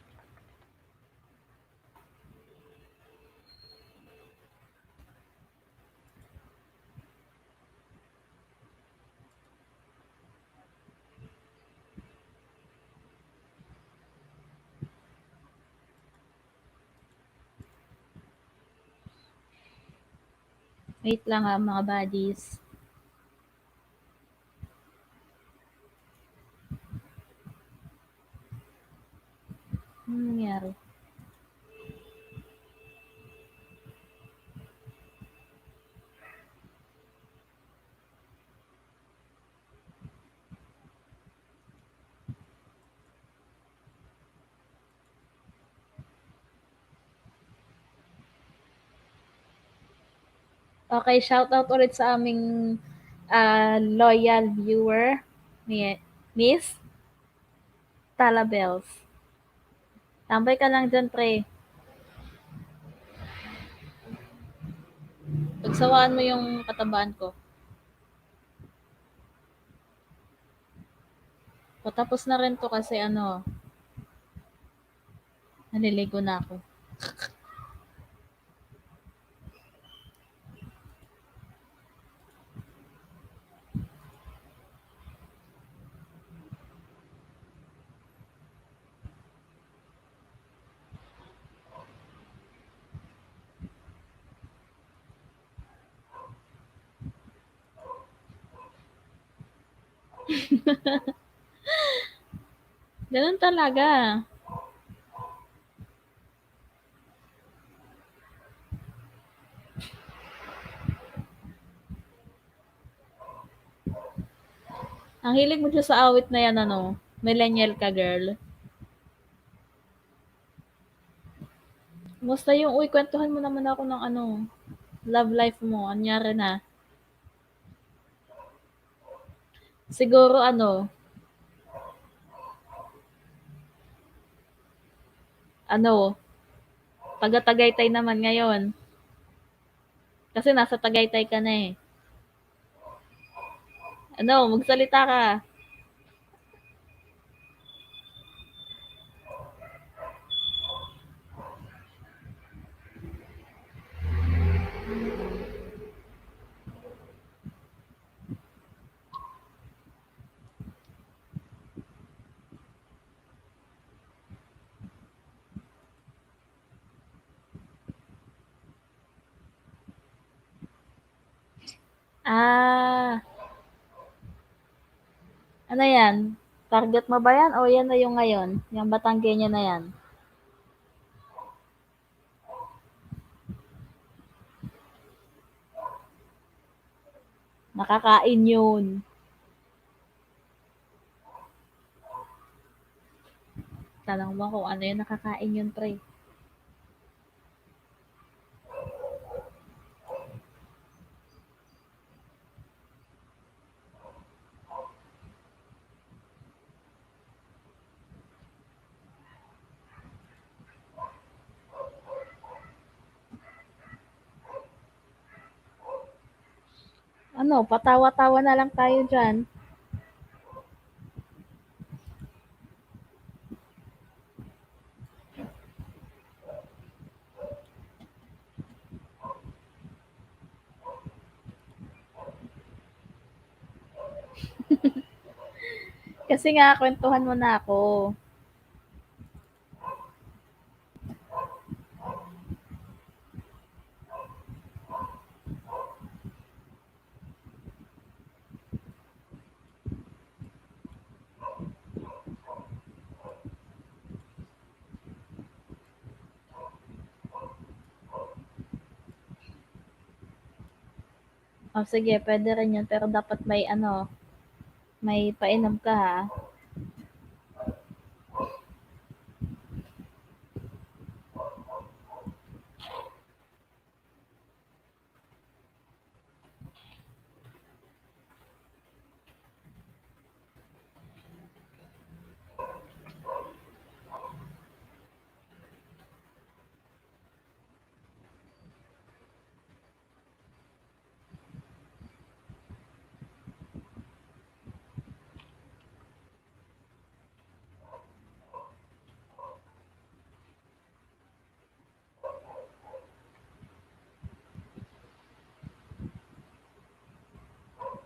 Wait lang ha, mga buddies. Ano nangyari? Okay, shout out ulit sa aming loyal viewer, ni Miss Talabels. Tambay ka lang dyan, pre. Pagsawaan mo yung katabaan ko. Patapos na rin to kasi ano, naliligo na ako. Gano'n talaga. Ang hilig mo diyan sa awit na 'yan ano, millennial ka girl. Kumusta yung uy, kwentuhan mo naman ako ng ano, love life mo, anyari na? Siguro ano, ano, taga Tagaytay naman ngayon. Kasi nasa Tagaytay ka na eh. Ano, magsalita ka. Ah, ano yan? Target mo ba yan o yan na yung ngayon? Yung Batanggenya na yan? Nakakain yun. Tanong mo kung ano yung nakakain yun, pre. Ano, patawa-tawa na lang tayo dyan. Kasi nga, kwentuhan mo na ako. O sige, pwede rin yun. Pero dapat may ano, may painom ka ha.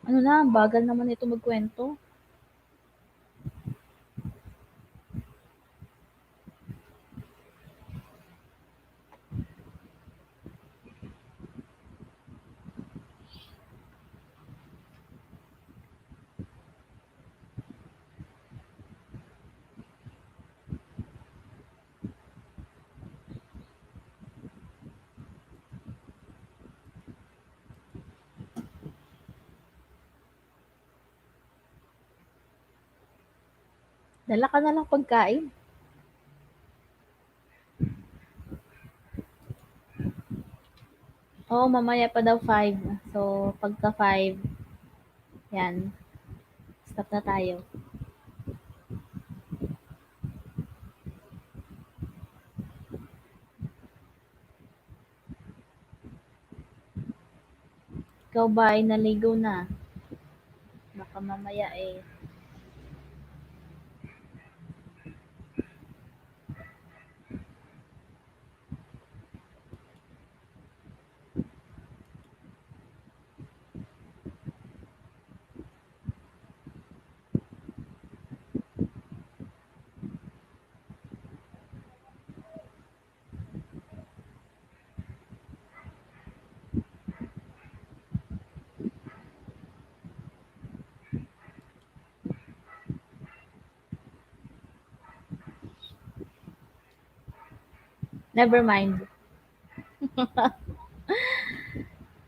Ano na, ang bagal naman ito magkwento. Dala ka na lang pagkain. Oo, mamaya pa daw 5. So, pagka 5, yan, stop na tayo. Ikaw ba ay naligo na? Baka mamaya eh. Never mind.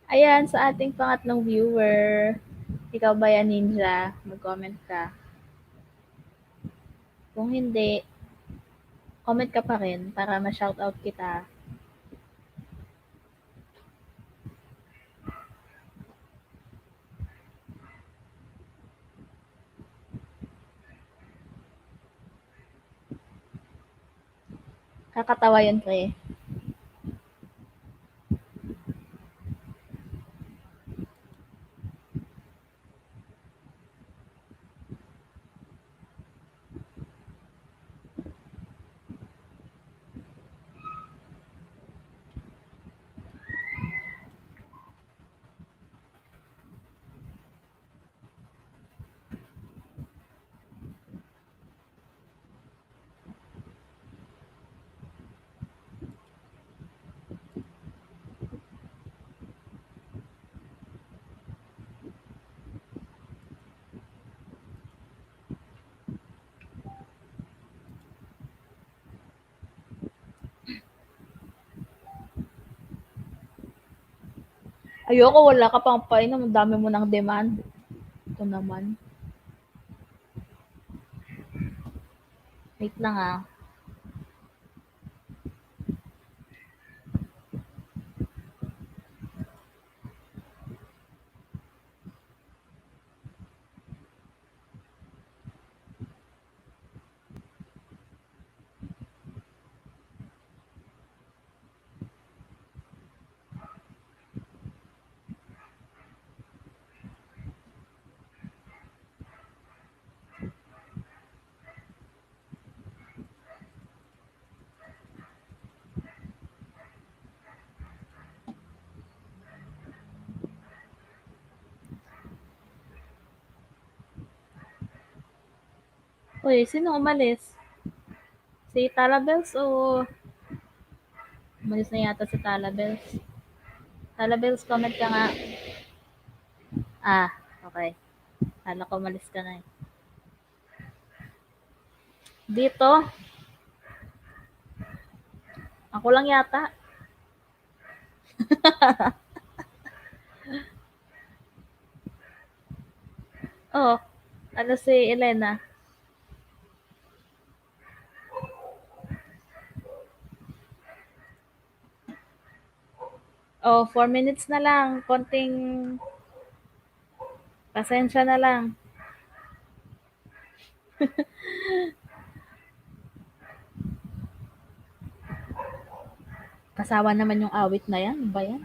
Ayan, sa ating pangatlong viewer, ikaw ba yan, Ninja? Mag-comment ka. Kung hindi, comment ka pa rin para ma-shoutout kita. Kakatawa yun, pre. Ayoko, wala ka pang painom. Ang dami mo ng demand. Ito naman. Wait lang ah. Uy, sino umalis? Si Talabels o umalis na yata si Talabels? Talabels, comment ka nga. Ah, okay. Kala ko umalis ka na eh. Dito, ako lang yata. Oh, ano si Elena? Oh, 4 minutes na lang. Konting pasensya na lang. Kasawa naman yung awit na yan. Ano ba yan?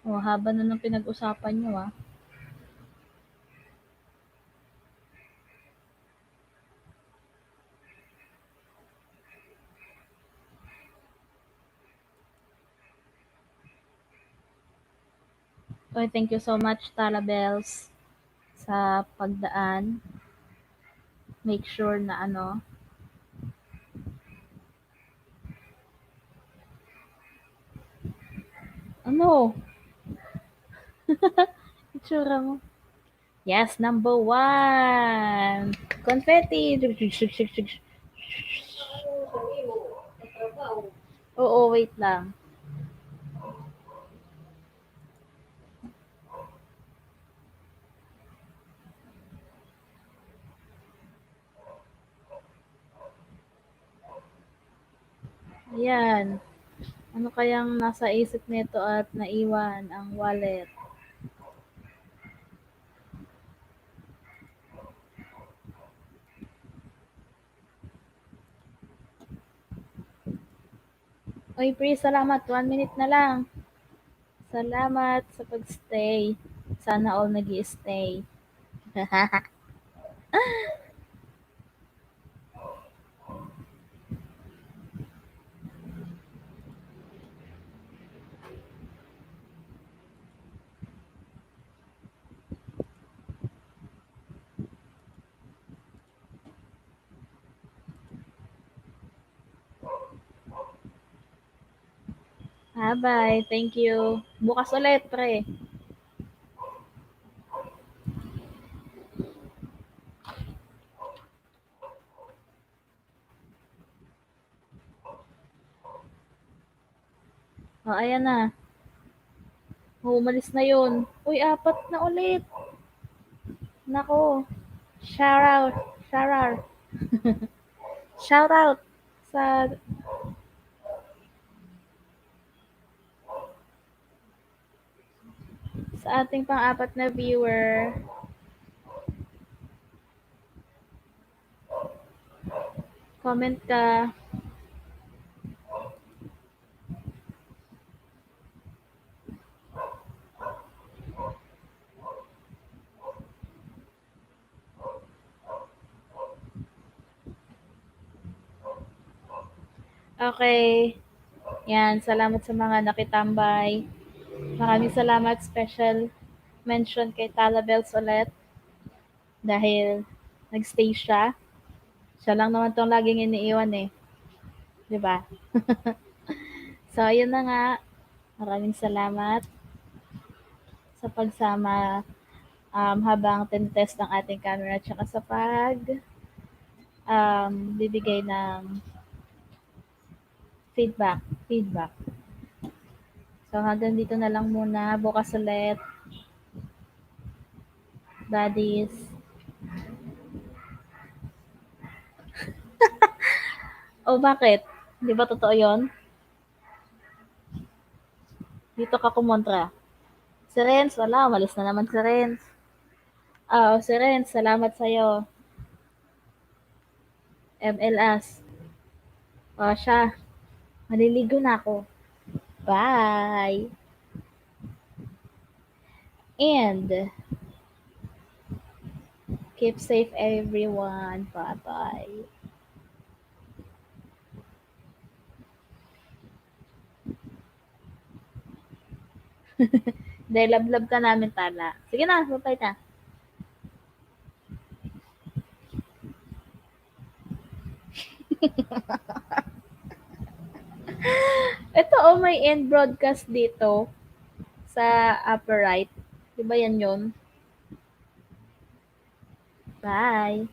Oh, haba na ng pinag-usapan nyo ah. Uy, thank you so much, Tala Bells, sa pagdaan. Make sure na ano, ano, itsura mo. Yes, number one. Confetti. Oo, wait lang. Ayan. Ano kayang nasa isip nito at naiwan ang wallet? Uy, Pri, salamat. 1 minute na lang. Salamat sa pag-stay. Sana all nag stay. Bye. Thank you. Bukas ulit, pre. O, ayan na. Umalis na yun. Uy, apat na ulit. Nako. Shout out. Shout out. Shout out sa ating pang-apat na viewer. Comment ka. Okay. Yan, salamat sa mga nakitambay. Maraming salamat. Special mention kay Talabels ulit dahil nagstay siya. Siya lang naman tong laging iniiwan eh. 'Di ba? So, ayun na nga. Maraming salamat sa pagsama habang tinetest ng ating camera tsaka sa bibigay ng feedback. So, hanggang dito na lang muna. Bukas ulit, buddies. O bakit? Di ba totoo yon? Dito ka kumontra. Si Renz, wala. Umalis na naman si Renz. Si Renz, salamat sa'yo. MLS. Siya. Maliligo na ako. Bye! And keep safe everyone. Bye-bye. Dahil love ka namin, Tala. Sige na, bye na. Ito, may end broadcast dito sa upper right. Di ba yan yun? Bye!